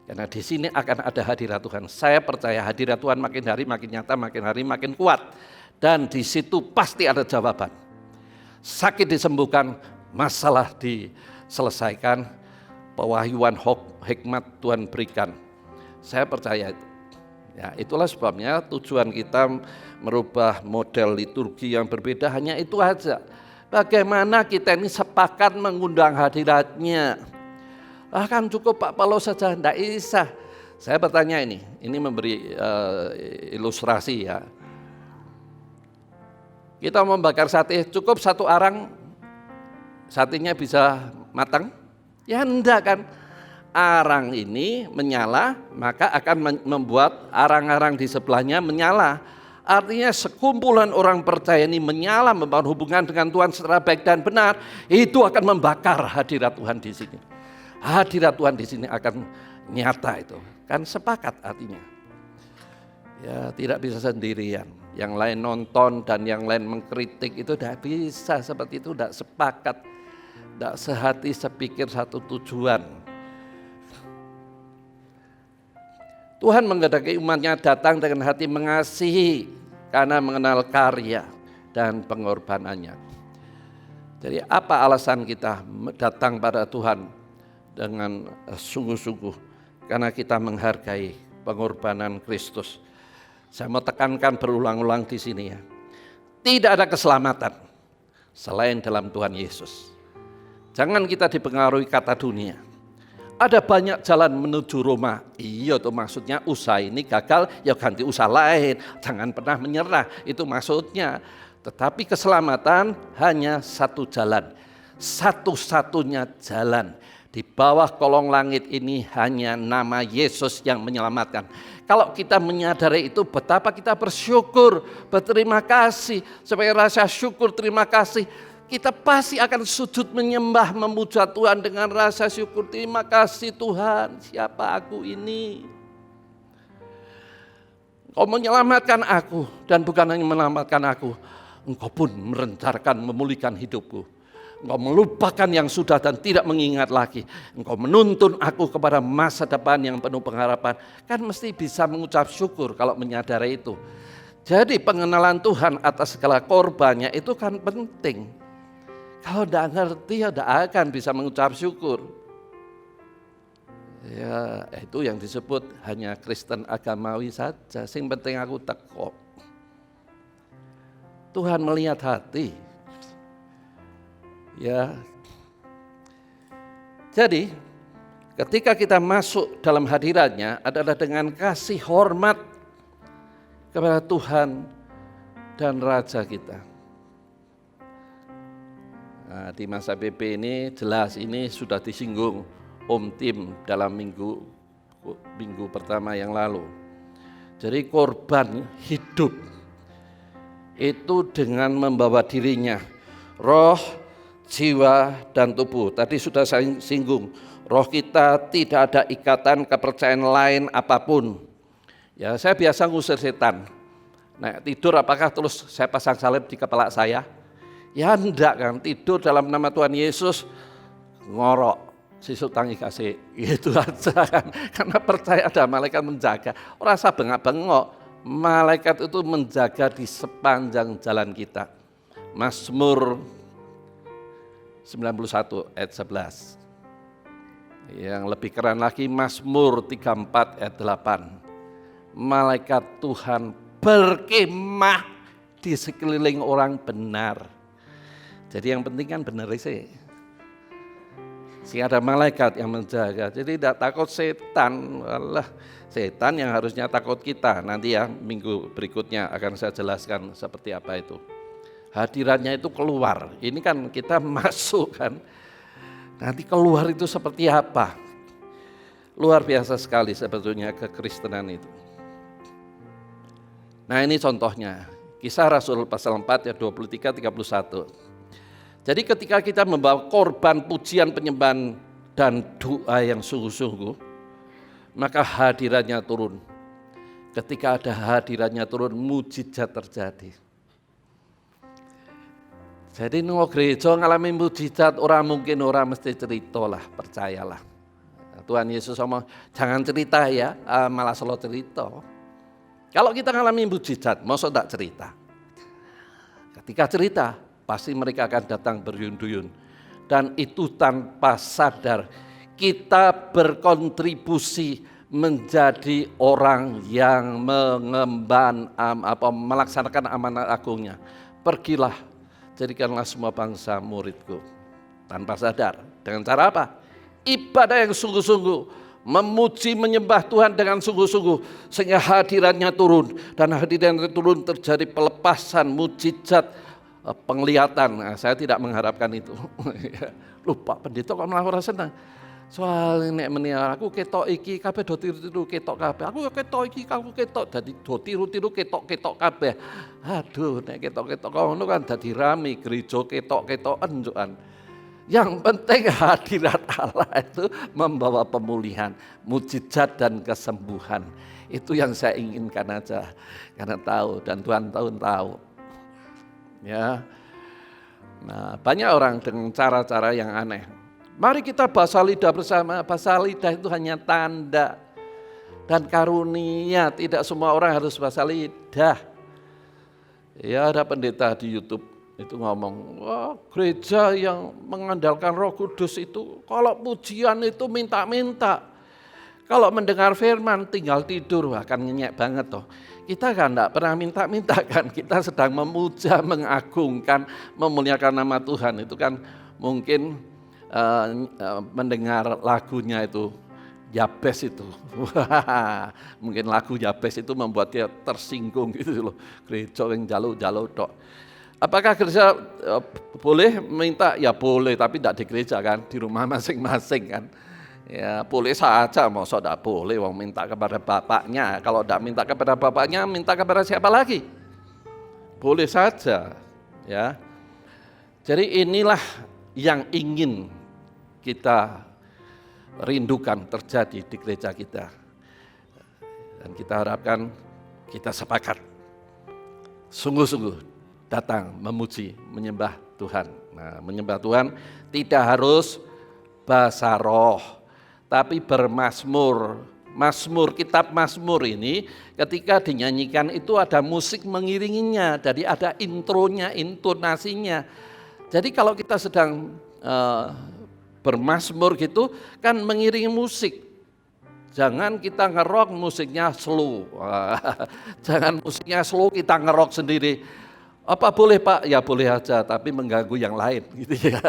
Karena di sini akan ada hadirat Tuhan. Saya percaya hadirat Tuhan makin hari makin nyata, makin hari makin kuat. Dan di situ pasti ada jawaban. Sakit disembuhkan, masalah diselesaikan, pewahyuan hikmat Tuhan berikan. Saya percaya itu. Ya, itulah sebabnya tujuan kita merubah model liturgi yang berbeda hanya itu aja. Bagaimana kita ini sepakat mengundang hadiratnya. Kan cukup Pak Paulus saja, tidak bisa. Saya bertanya ini memberi ilustrasi ya. Kita membakar sate, cukup satu arang satenya bisa matang? Ya enggak kan. Arang ini menyala, maka akan membuat arang-arang di sebelahnya menyala. Artinya sekumpulan orang percaya ini menyala, membangun hubungan dengan Tuhan secara baik dan benar, itu akan membakar hadirat Tuhan di sini. Hadirat Tuhan di sini akan nyata itu. Kan sepakat artinya. Ya, tidak bisa sendirian. Yang lain nonton dan yang lain mengkritik itu tidak bisa seperti itu, tidak sepakat. Tidak sehati, sepikir, satu tujuan. Tuhan menghendaki umatnya datang dengan hati mengasihi karena mengenal karya dan pengorbanannya. Jadi apa alasan kita datang pada Tuhan dengan sungguh-sungguh? Karena kita menghargai pengorbanan Kristus. Saya mau tekankan berulang-ulang di sini ya. Tidak ada keselamatan selain dalam Tuhan Yesus. Jangan kita dipengaruhi kata dunia. Ada banyak jalan menuju Roma. Iya tuh maksudnya usaha ini gagal, ya ganti usaha lain. Jangan pernah menyerah, itu maksudnya. Tetapi keselamatan hanya satu jalan. Satu-satunya jalan. Di bawah kolong langit ini hanya nama Yesus yang menyelamatkan. Kalau kita menyadari itu, betapa kita bersyukur, berterima kasih. Sebagai rasa syukur, terima kasih. Kita pasti akan sujud menyembah, memuja Tuhan dengan rasa syukur. Terima kasih Tuhan, siapa aku ini? Engkau menyelamatkan aku, dan bukan hanya menyelamatkan aku, Engkau pun merencarkan, memulihkan hidupku. Engkau melupakan yang sudah dan tidak mengingat lagi. Engkau menuntun aku kepada masa depan yang penuh pengharapan. Kan mesti bisa mengucap syukur kalau menyadari itu. Jadi pengenalan Tuhan atas segala korbannya itu kan penting. Kalau tidak ngerti ya tidak akan bisa mengucap syukur. Ya itu yang disebut hanya Kristen agamawi saja. Sing penting aku teko. Tuhan melihat hati. Ya. Jadi ketika kita masuk dalam hadiratnya adalah dengan kasih hormat kepada Tuhan dan Raja kita. Nah, di masa PP ini jelas ini sudah disinggung Om Tim dalam minggu pertama yang lalu. Jadi korban hidup itu dengan membawa dirinya roh, jiwa, dan tubuh. Tadi sudah saya singgung, roh kita tidak ada ikatan kepercayaan lain apapun. Ya, saya biasa ngusir setan. Nah, tidur apakah terus saya pasang salib di kepala saya? Ya enggak kan, tidur dalam nama Tuhan Yesus, ngorok, sisuk tangi kasih, gitu aja kan. Karena percaya ada malaikat menjaga. Orang rasa bengak-bengok, malaikat itu menjaga di sepanjang jalan kita. Mazmur 91 ayat 11. Yang lebih keren lagi Mazmur 34 ayat 8. Malaikat Tuhan berkemah di sekeliling orang benar. Jadi yang penting kan benar sih. Sehingga ada malaikat yang menjaga. Jadi tidak takut setan. Walah, setan yang harusnya takut kita. Nanti ya minggu berikutnya akan saya jelaskan seperti apa itu. Hadirannya itu keluar. Ini kan kita masuk kan. Nanti keluar itu seperti apa? Luar biasa sekali sebetulnya kekristenan itu. Nah ini contohnya, Kisah Rasul pasal 4 ayat 23-31. Jadi ketika kita membawa korban pujian penyembahan dan doa yang sungguh-sungguh, maka hadirannya turun. Ketika ada hadirannya turun, mujizat terjadi. Jadi nunggu gereja ngalami mujizat, orang mungkin orang mesti cerita lah, percayalah. Tuhan Yesus ngomong, jangan cerita ya, malah selalu cerita. Kalau kita ngalami mujizat, masa tak cerita? Ketika cerita, pasti mereka akan datang berduyun-duyun. Dan itu tanpa sadar, kita berkontribusi menjadi orang yang mengemban, melaksanakan amanat agungnya. Pergilah, jadikanlah semua bangsa muridku. Tanpa sadar, dengan cara apa? Ibadah yang sungguh-sungguh, memuji menyembah Tuhan dengan sungguh-sungguh sehingga hadirannya turun, dan hadirannya turun terjadi pelepasan, mujizat, penglihatan. Nah, saya tidak mengharapkan itu. Lupa pendeta kok malah ora senang. Soal nek meniar aku ketok iki kabeh do tiru-tiru ketok kabeh. Aku ketok iki aku ketok dadi do tiru-tiru ketok-ketok kabeh. Aduh nek ketok-ketok ngono kan dadi rame gereja ketok-ketoken njukan. Yang penting hadirat Allah itu membawa pemulihan, mujizat dan kesembuhan. Itu yang saya inginkan aja. Karena tahu dan Tuhan tahu. Ya. Nah, banyak orang dengan cara-cara yang aneh. Mari kita bahasa lidah bersama. Bahasa lidah itu hanya tanda dan karunia. Tidak semua orang harus bahasa lidah. Ya, ada pendeta di YouTube itu ngomong, wah gereja yang mengandalkan Roh Kudus itu kalau pujian itu minta-minta. Kalau mendengar firman tinggal tidur, akan ngenyek banget toh. Kita kan enggak pernah minta-minta kan, kita sedang memuja, mengagungkan, memuliakan nama Tuhan. Itu kan mungkin mendengar lagunya itu, Yabes itu. Mungkin lagu Yabes itu membuat dia tersinggung gitu loh. Gereja yang jaluk-jaluk tok. Apakah gereja boleh minta? Ya boleh, tapi tidak di gereja kan, di rumah masing-masing kan. Ya boleh saja, masa tidak boleh wong minta kepada bapaknya. Kalau tidak minta kepada bapaknya, minta kepada siapa lagi? Boleh saja, ya. Jadi inilah yang ingin kita rindukan terjadi di gereja kita. Dan kita harapkan kita sepakat, sungguh-sungguh datang memuji, menyembah Tuhan. Nah, menyembah Tuhan tidak harus bahasa roh, tapi bermazmur. Mazmur, kitab Mazmur ini ketika dinyanyikan itu ada musik mengiringinya, jadi ada intronya, intonasinya. Jadi kalau kita sedang bermazmur gitu kan mengiringi musik. Jangan kita ngerok musiknya slow. Jangan musiknya slow kita ngerok sendiri. Apa boleh Pak? Ya boleh aja, tapi mengganggu yang lain gitu ya.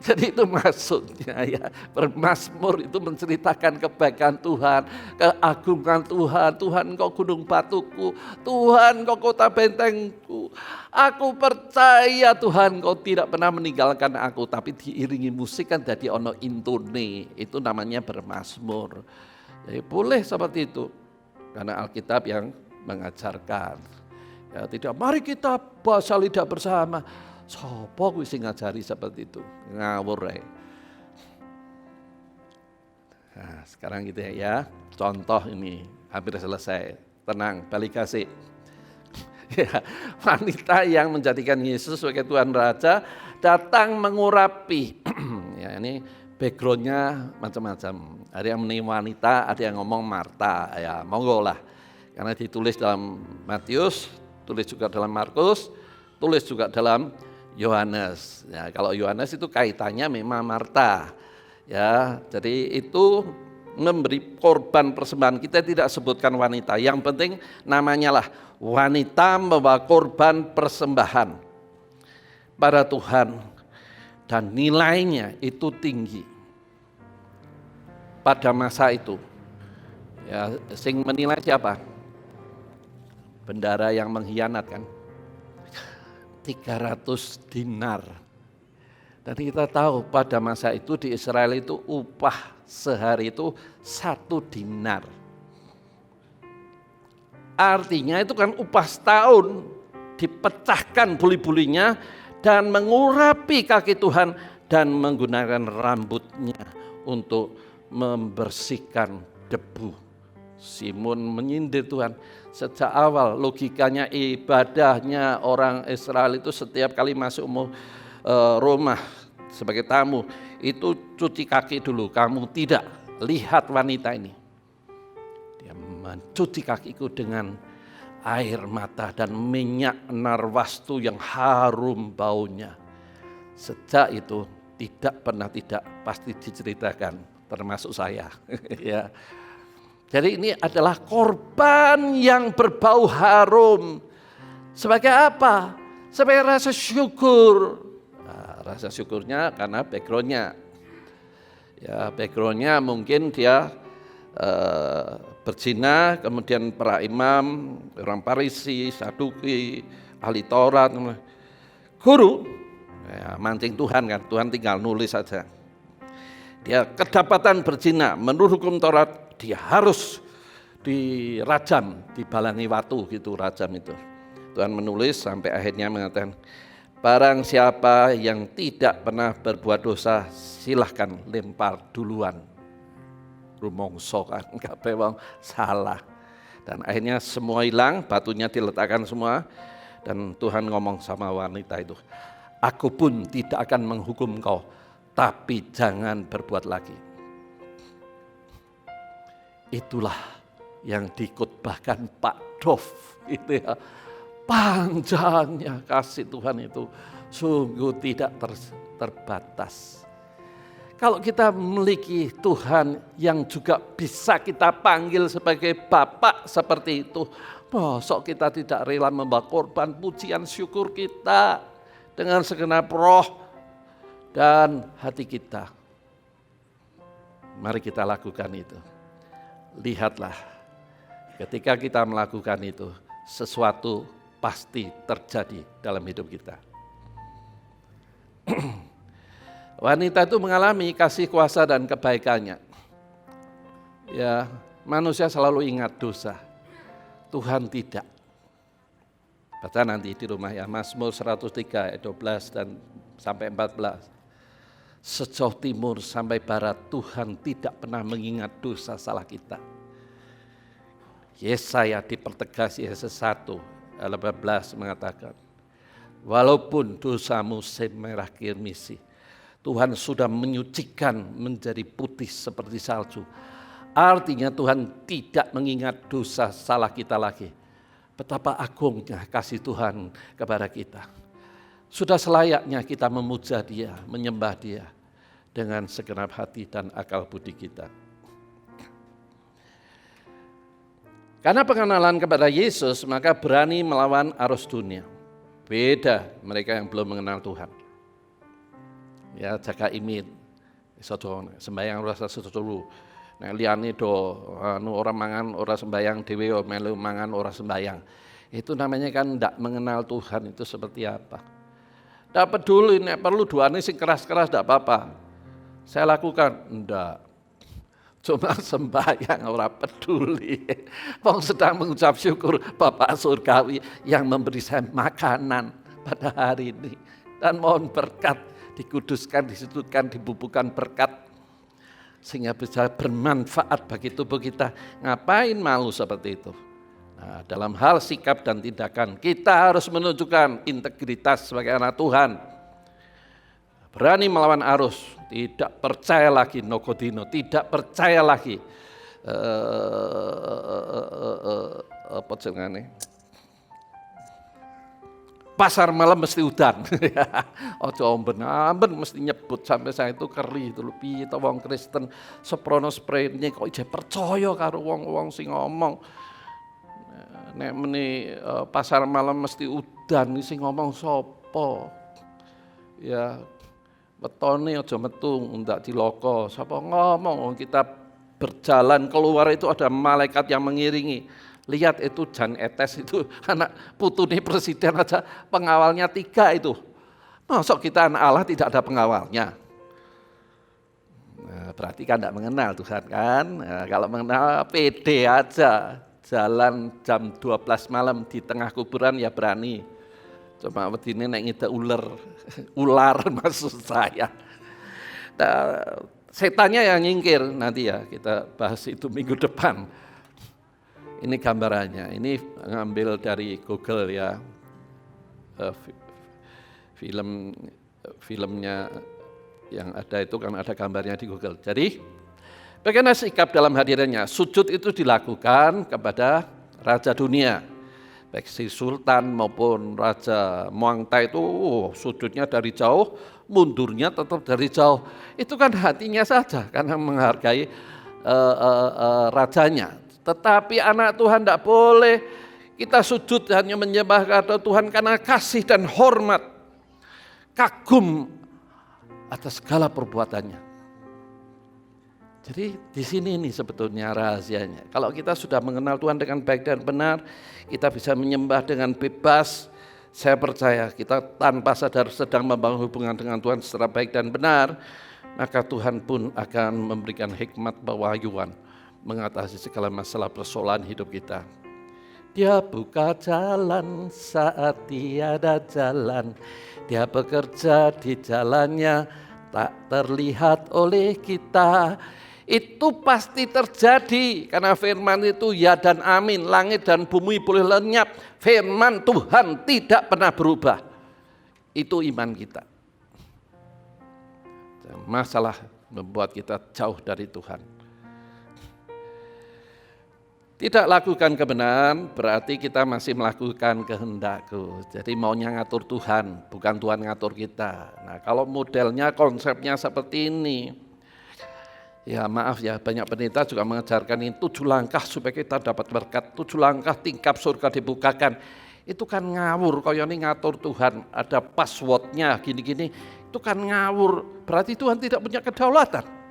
Jadi itu maksudnya ya, bermazmur itu menceritakan kebaikan Tuhan, keagungan Tuhan. Tuhan Engkau gunung batuku, Tuhan Engkau kota bentengku. Aku percaya Tuhan Engkau tidak pernah meninggalkan aku, tapi diiringi musik kan jadi ono intone. Itu namanya bermazmur. Jadi boleh seperti itu, karena Alkitab yang mengajarkan. Ya, tidak, mari kita bahasa lidah bersama. Sopo kuwi sing ngajari seperti itu? Ngawur ae. Nah, sekarang gitu ya. Contoh ini hampir selesai. Tenang, balik kasih. Ya, wanita yang menjadikan Yesus sebagai Tuhan Raja datang mengurapi. Ya, ini backgroundnya macam-macam. Ada yang menemui wanita, ada yang ngomong Marta. Ya, monggo lah. Karena ditulis dalam Matius, tulis juga dalam Markus, tulis juga dalam Yohanes. Ya, kalau Yohanes itu kaitannya memang Marta. Ya, jadi itu memberi korban persembahan. Kita tidak sebutkan wanita. Yang penting namanya lah wanita membawa korban persembahan pada Tuhan dan nilainya itu tinggi. Pada masa itu. Ya, sing menilai siapa? Bendara yang mengkhianat kan. 300 dinar. Dan kita tahu pada masa itu di Israel itu upah sehari itu 1 dinar. Artinya itu kan upah setahun dipecahkan buli-bulinya dan mengurapi kaki Tuhan dan menggunakan rambutnya untuk membersihkan debu. Simon menyindir Tuhan. Sejak awal logikanya ibadahnya orang Israel itu setiap kali masuk rumah sebagai tamu itu cuci kaki dulu. Kamu tidak, lihat wanita ini. Dia mencuci kakiku dengan air mata dan minyak narwastu yang harum baunya. Sejak itu tidak pernah tidak pasti diceritakan, termasuk saya. Ya. Jadi ini adalah korban yang berbau harum. Sebagai apa? Sebagai rasa syukur. Nah, rasa syukurnya karena backgroundnya. Ya, backgroundnya mungkin dia berzina, kemudian para imam, orang Parisi, Saduki, ahli Taurat, guru, ya, mancing Tuhan kan, Tuhan tinggal nulis saja. Dia kedapatan berzina, menurut hukum Taurat, dia harus dirajam, dibalangi watu gitu rajam itu. Tuhan menulis sampai akhirnya mengatakan, barang siapa yang tidak pernah berbuat dosa, silahkan lempar duluan. Rumongso kan, kabeh wong salah. Dan akhirnya semua hilang, batunya diletakkan semua. Dan Tuhan ngomong sama wanita itu, aku pun tidak akan menghukum kau, tapi jangan berbuat lagi. Itulah yang dikutbahkan Pak Dov itu ya. Panjangnya kasih Tuhan itu sungguh tidak terbatas. Kalau kita memiliki Tuhan yang juga bisa kita panggil sebagai Bapak seperti itu, mosok kita tidak rela membawa korban pujian syukur kita dengan segenap roh dan hati kita. Mari kita lakukan itu. Lihatlah, ketika kita melakukan itu, sesuatu pasti terjadi dalam hidup kita. Wanita itu mengalami kasih kuasa dan kebaikannya. Ya, manusia selalu ingat dosa. Tuhan tidak. Baca nanti di rumah ya, Mazmur 103 ayat 12 dan sampai 14. Sejauh timur sampai barat Tuhan tidak pernah mengingat dosa salah kita. Yesaya dipertegas Yesaya 1 ayat 18 mengatakan, walaupun dosamu semerah kirmisi, Tuhan sudah menyucikan menjadi putih seperti salju. Artinya Tuhan tidak mengingat dosa salah kita lagi. Betapa agungnya kasih Tuhan kepada kita. Sudah selayaknya kita memuja Dia, menyembah Dia dengan segenap hati dan akal budi kita. Karena pengenalan kepada Yesus, maka berani melawan arus dunia. Beda mereka yang belum mengenal Tuhan. Ya, jaga imit, sembahyang rasa sesuatu. Nek liyane do orang mangan ora sembahyang dhewe melu mangan ora sembahyang. Itu namanya kan ndak mengenal Tuhan itu seperti apa. Ndak peduli nek perlu doane sing keras-keras ndak apa-apa. Saya lakukan ndak. Cuma sembahyang ora peduli. Wong sedang mengucap syukur Bapak Surgawi yang memberi saya makanan pada hari ini. dan mohon berkat, dikuduskan, disudutkan, dibubuhkan berkat, sehingga bisa bermanfaat bagi tubuh kita. Ngapain malu seperti itu? Nah, dalam hal sikap dan tindakan, kita harus menunjukkan integritas sebagai anak Tuhan. Berani melawan arus, tidak percaya lagi nokodino, tidak percaya lagi apa jenenge? Pasar malam mesti udan. Ojo omben-amben mesti nyebut sampai saya itu keri itu lho piye to wong Kristen seprono sprene kok ije percaya karo wong-wong sing ngomong. Nek meni pasar malam mesti udan sing ngomong sapa? Ya wetone aja metu ndak diloko. Sapa ngomong kita berjalan keluar itu ada malaikat yang mengiringi. Lihat itu Jan Etes itu anak putune presiden aja pengawalnya 3 itu. Masuk kita anak Allah tidak ada pengawalnya. Nah, berarti kan tidak mengenal Tuhan kan. Nah, kalau mengenal pede aja. Jalan jam 12 malam di tengah kuburan ya berani. Cuma wedine nek ngida ular maksud saya. Nah, setannya yang nyingkir nanti ya kita bahas itu minggu depan. Ini gambarannya, ini ngambil dari Google ya, filmnya yang ada itu kan ada gambarnya di Google. Jadi bagaimana sikap dalam hadirannya? Sujud itu dilakukan kepada raja dunia, baik si sultan maupun raja Muangthai itu sujudnya dari jauh, mundurnya tetap dari jauh. Itu kan hatinya saja karena menghargai rajanya. Tetapi anak Tuhan tidak boleh kita sujud hanya menyembah kepada Tuhan karena kasih dan hormat, kagum atas segala perbuatannya. Jadi di sini nih sebetulnya rahasianya. Kalau kita sudah mengenal Tuhan dengan baik dan benar, kita bisa menyembah dengan bebas. Saya percaya kita tanpa sadar sedang membangun hubungan dengan Tuhan secara baik dan benar, maka Tuhan pun akan memberikan hikmat pewahyuan mengatasi segala masalah persoalan hidup kita. Dia buka jalan saat tiada jalan, dia bekerja di jalannya tak terlihat oleh kita. Itu pasti terjadi karena firman itu ya dan amin, langit dan bumi boleh lenyap, firman Tuhan tidak pernah berubah. Itu iman kita. Masalah membuat kita jauh dari Tuhan. Tidak lakukan kebenaran berarti kita masih melakukan kehendakku. Jadi maunya ngatur Tuhan, bukan Tuhan ngatur kita. Nah kalau modelnya, konsepnya seperti ini, ya maaf ya, banyak pendeta juga mengajarkan ini 7 langkah supaya kita dapat berkat, 7 langkah tingkap surga dibukakan. Itu kan ngawur, kaya ini ngatur Tuhan, ada passwordnya gini-gini, itu kan ngawur, berarti Tuhan tidak punya kedaulatan.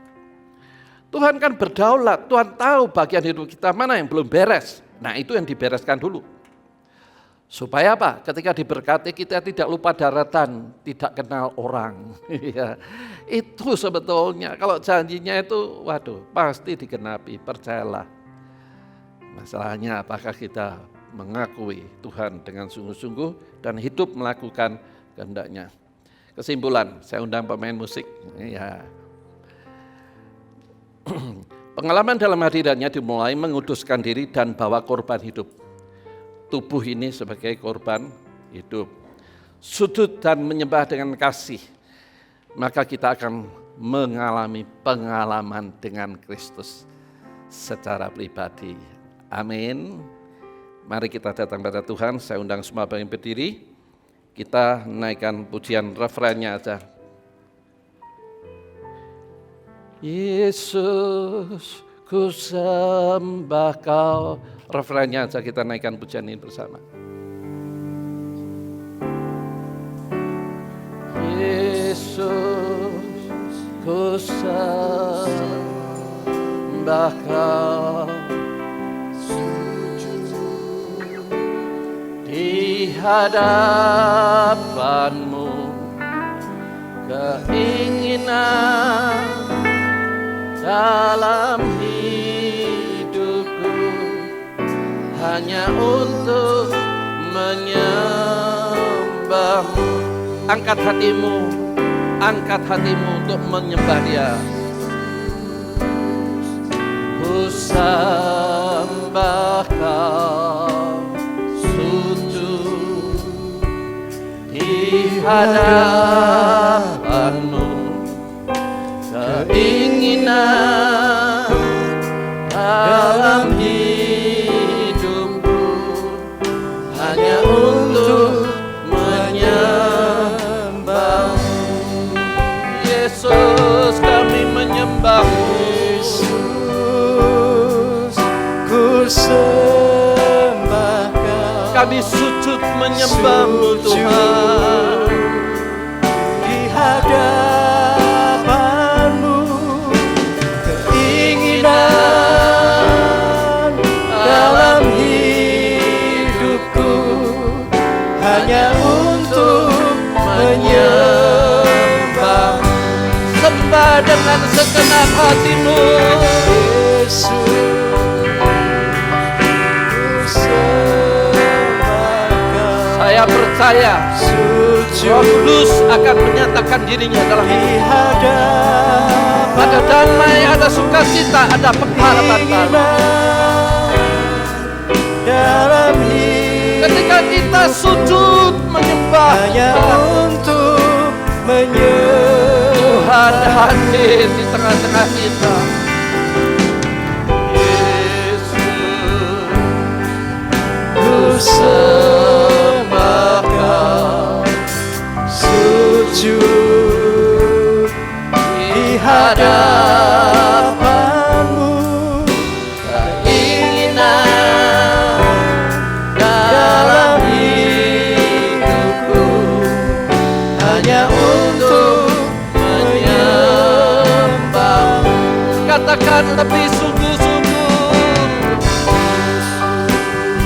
Tuhan kan berdaulat, Tuhan tahu bagian hidup kita mana yang belum beres. Nah itu yang dibereskan dulu. Supaya apa? Ketika diberkati kita tidak lupa daratan, tidak kenal orang. Itu sebetulnya, kalau janjinya itu, waduh pasti digenapi, percayalah. Masalahnya apakah kita mengakui Tuhan dengan sungguh-sungguh dan hidup melakukan kehendaknya. Kesimpulan, saya undang pemain musik. Ya. Pengalaman dalam hadirannya dimulai menguduskan diri dan bawa korban hidup. Tubuh ini sebagai korban hidup. Sujud dan menyembah dengan kasih. Maka kita akan mengalami pengalaman dengan Kristus secara pribadi. Amin. Mari kita datang pada Tuhan. Saya undang semua yang berdiri. Kita naikkan pujian refrennya aja. Yesus, ku sembah Kau. Refrennya aja kita naikkan pujian ini bersama. Yesus, ku sembah Kau. Di hadapan-Mu keinginan dalam hidupku hanya untuk menyembah-Mu. Angkat hatimu untuk menyembah Dia. Ku sembah Kau, sujud di hadapan-Mu, keinginan dalam hidupku hanya untuk menyembah-Mu. Yesus, kami menyembah-Mu. Yesus, ku sembah Kau. Kami sujud menyembah-Mu Tuhan. Di hadapan-Mu, keinginan dalam hidupku hanya untuk menyembah. Sembah dengan segenap hatimu. Yesus, ku sembah Kau. Saya percaya Roh Kudus akan menyatakan dirinya dalam Di hidup. hadapan Ada damai, ada sukacita, ada pengharapan baru. dalam hidup Ketika kita sujud menyembah hanya untuk Tuhan menyembah. hadir di tengah-tengah kita. Yesus, Ku sembah Kau, sujud di hadapan-Mu, keinginan dalam hidupku hanya untuk menyembah. Katakan lebih sungguh-sungguh.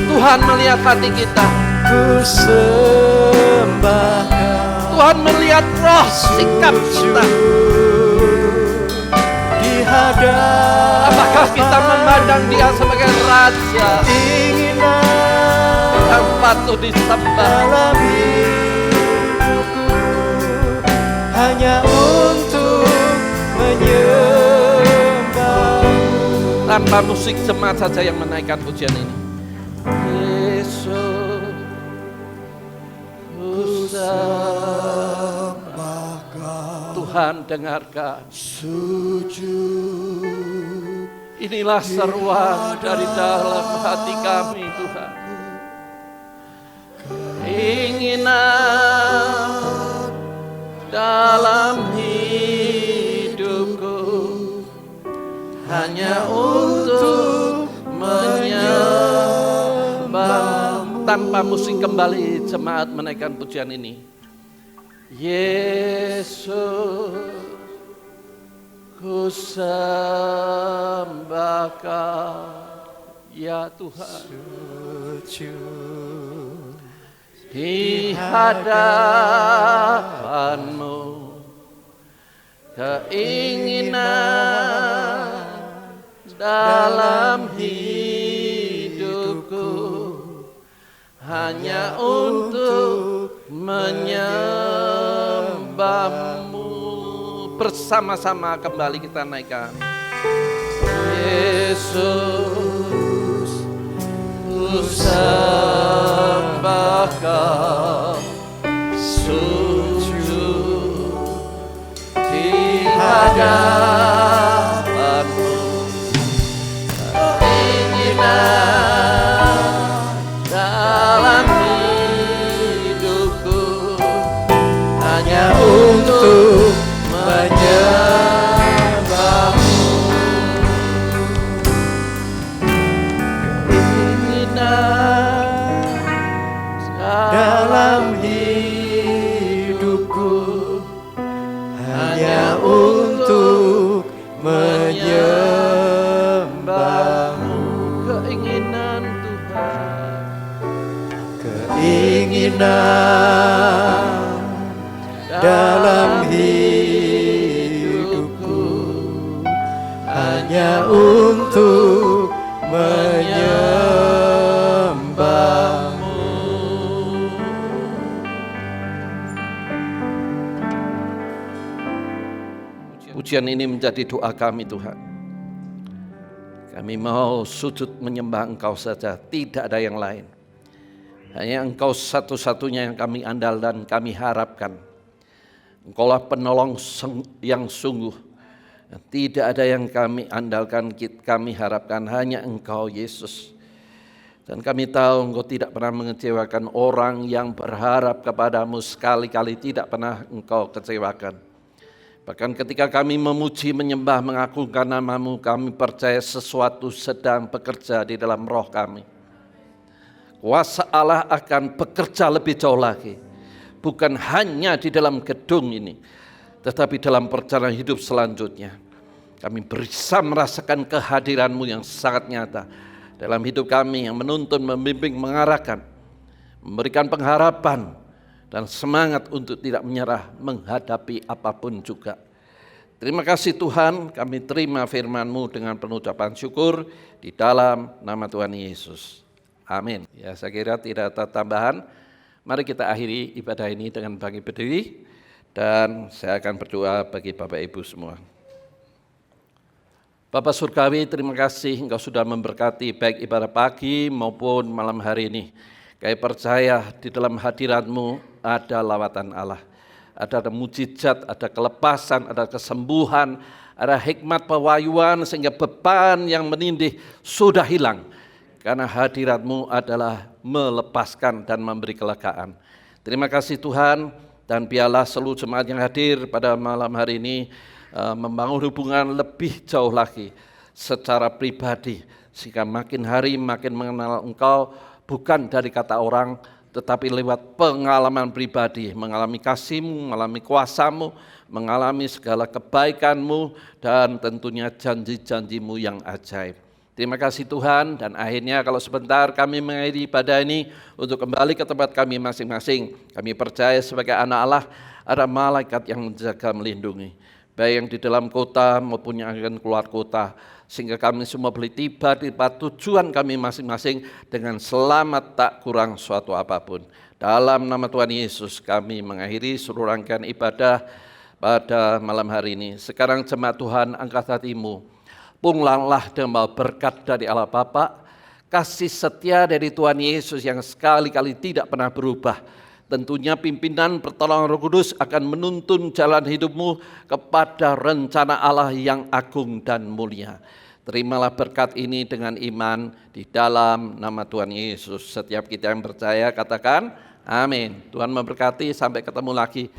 Tuhan melihat hati kita. ku sembah Kau. Tuhan melihat roh sikap kita. Di hadapan Apakah kita memandang Dia sebagai Raja keinginan yang patut disembah? dalam hidupku hanya untuk menyembah. Tanpa musik, jemaat saja yang menaikkan pujian ini. Yesus, ku sembah Kau. Tuhan dengarkan. Sujud Inilah seruan dari dalam hati kami Tuhan. Keinginan dalam hidupku hanya untuk menyembah. Tanpa musik kembali jemaat menaikkan pujian ini. Yesus, ku sembah Kau, ya Tuhan. Sujud Di hadapan-Mu, keinginan dalam hidupku hanya untuk menyembah-Mu. Bersama-sama kembali kita naikkan. Yesus, ku sembah Kau, sujud di hadapan-Mu, keinginan dalam hidupku hanya untuk menyembah-Mu. Keinginan dalam hidupku hanya untuk menyembah-Mu. Keinginan Tuhan, Keinginan dalam hidupku hanya untuk menyembah-Mu. pujian ini menjadi doa kami Tuhan. Kami mau sujud menyembah Engkau saja, tidak ada yang lain. Hanya Engkau satu-satunya yang kami andal dan kami harapkan. Engkaulah penolong yang sungguh. Tidak ada yang kami andalkan, kami harapkan, hanya Engkau Yesus. Dan kami tahu Engkau tidak pernah mengecewakan orang yang berharap kepadamu, sekali-kali tidak pernah Engkau kecewakan. Bahkan ketika kami memuji, menyembah, mengagungkan nama-Mu, kami percaya sesuatu sedang bekerja di dalam roh kami. Kuasa Allah akan bekerja lebih jauh lagi. Bukan hanya di dalam gedung ini, tetapi dalam perjalanan hidup selanjutnya. Kami bisa merasakan kehadiran-Mu yang sangat nyata dalam hidup kami, yang menuntun, membimbing, mengarahkan, memberikan pengharapan dan semangat untuk tidak menyerah menghadapi apapun juga. Terima kasih Tuhan, kami terima firman-Mu dengan penuh ucapan syukur di dalam nama Tuhan Yesus. Amin. Ya, saya kira tidak ada tambahan. Mari kita akhiri ibadah ini dengan bangkit berdiri dan saya akan berdoa bagi Bapak Ibu semua. Bapak Surgawi, terima kasih Engkau sudah memberkati baik ibadah pagi maupun malam hari ini. Kami percaya di dalam hadirat-Mu ada lawatan Allah. Ada mujizat, ada kelepasan, ada kesembuhan, ada hikmat pewahyuan sehingga beban yang menindih sudah hilang. Karena hadirat-Mu adalah melepaskan dan memberi kelegaan. Terima kasih Tuhan, dan biarlah seluruh jemaat yang hadir pada malam hari ini membangun hubungan lebih jauh lagi secara pribadi, sehingga makin hari makin mengenal Engkau bukan dari kata orang, tetapi lewat pengalaman pribadi, mengalami kasih-Mu, mengalami kuasa-Mu, mengalami segala kebaikan-Mu, dan tentunya janji-janji-Mu yang ajaib. Terima kasih Tuhan, dan akhirnya kalau sebentar kami mengakhiri ibadah ini untuk kembali ke tempat kami masing-masing. Kami percaya sebagai anak Allah ada malaikat yang menjaga, melindungi, baik yang di dalam kota maupun yang akan keluar kota, sehingga kami semua boleh tiba di tempat tujuan kami masing-masing dengan selamat, tak kurang suatu apapun. Dalam nama Tuhan Yesus kami mengakhiri seluruh rangkaian ibadah pada malam hari ini. Sekarang jemaat Tuhan, angkat hatimu. Punglanglah dengan berkat dari Allah Bapa, kasih setia dari Tuhan Yesus yang sekali-kali tidak pernah berubah. Tentunya pimpinan pertolongan Roh Kudus akan menuntun jalan hidupmu kepada rencana Allah yang agung dan mulia. Terimalah berkat ini dengan iman di dalam nama Tuhan Yesus. Setiap kita yang percaya katakan amin. Tuhan memberkati, sampai ketemu lagi.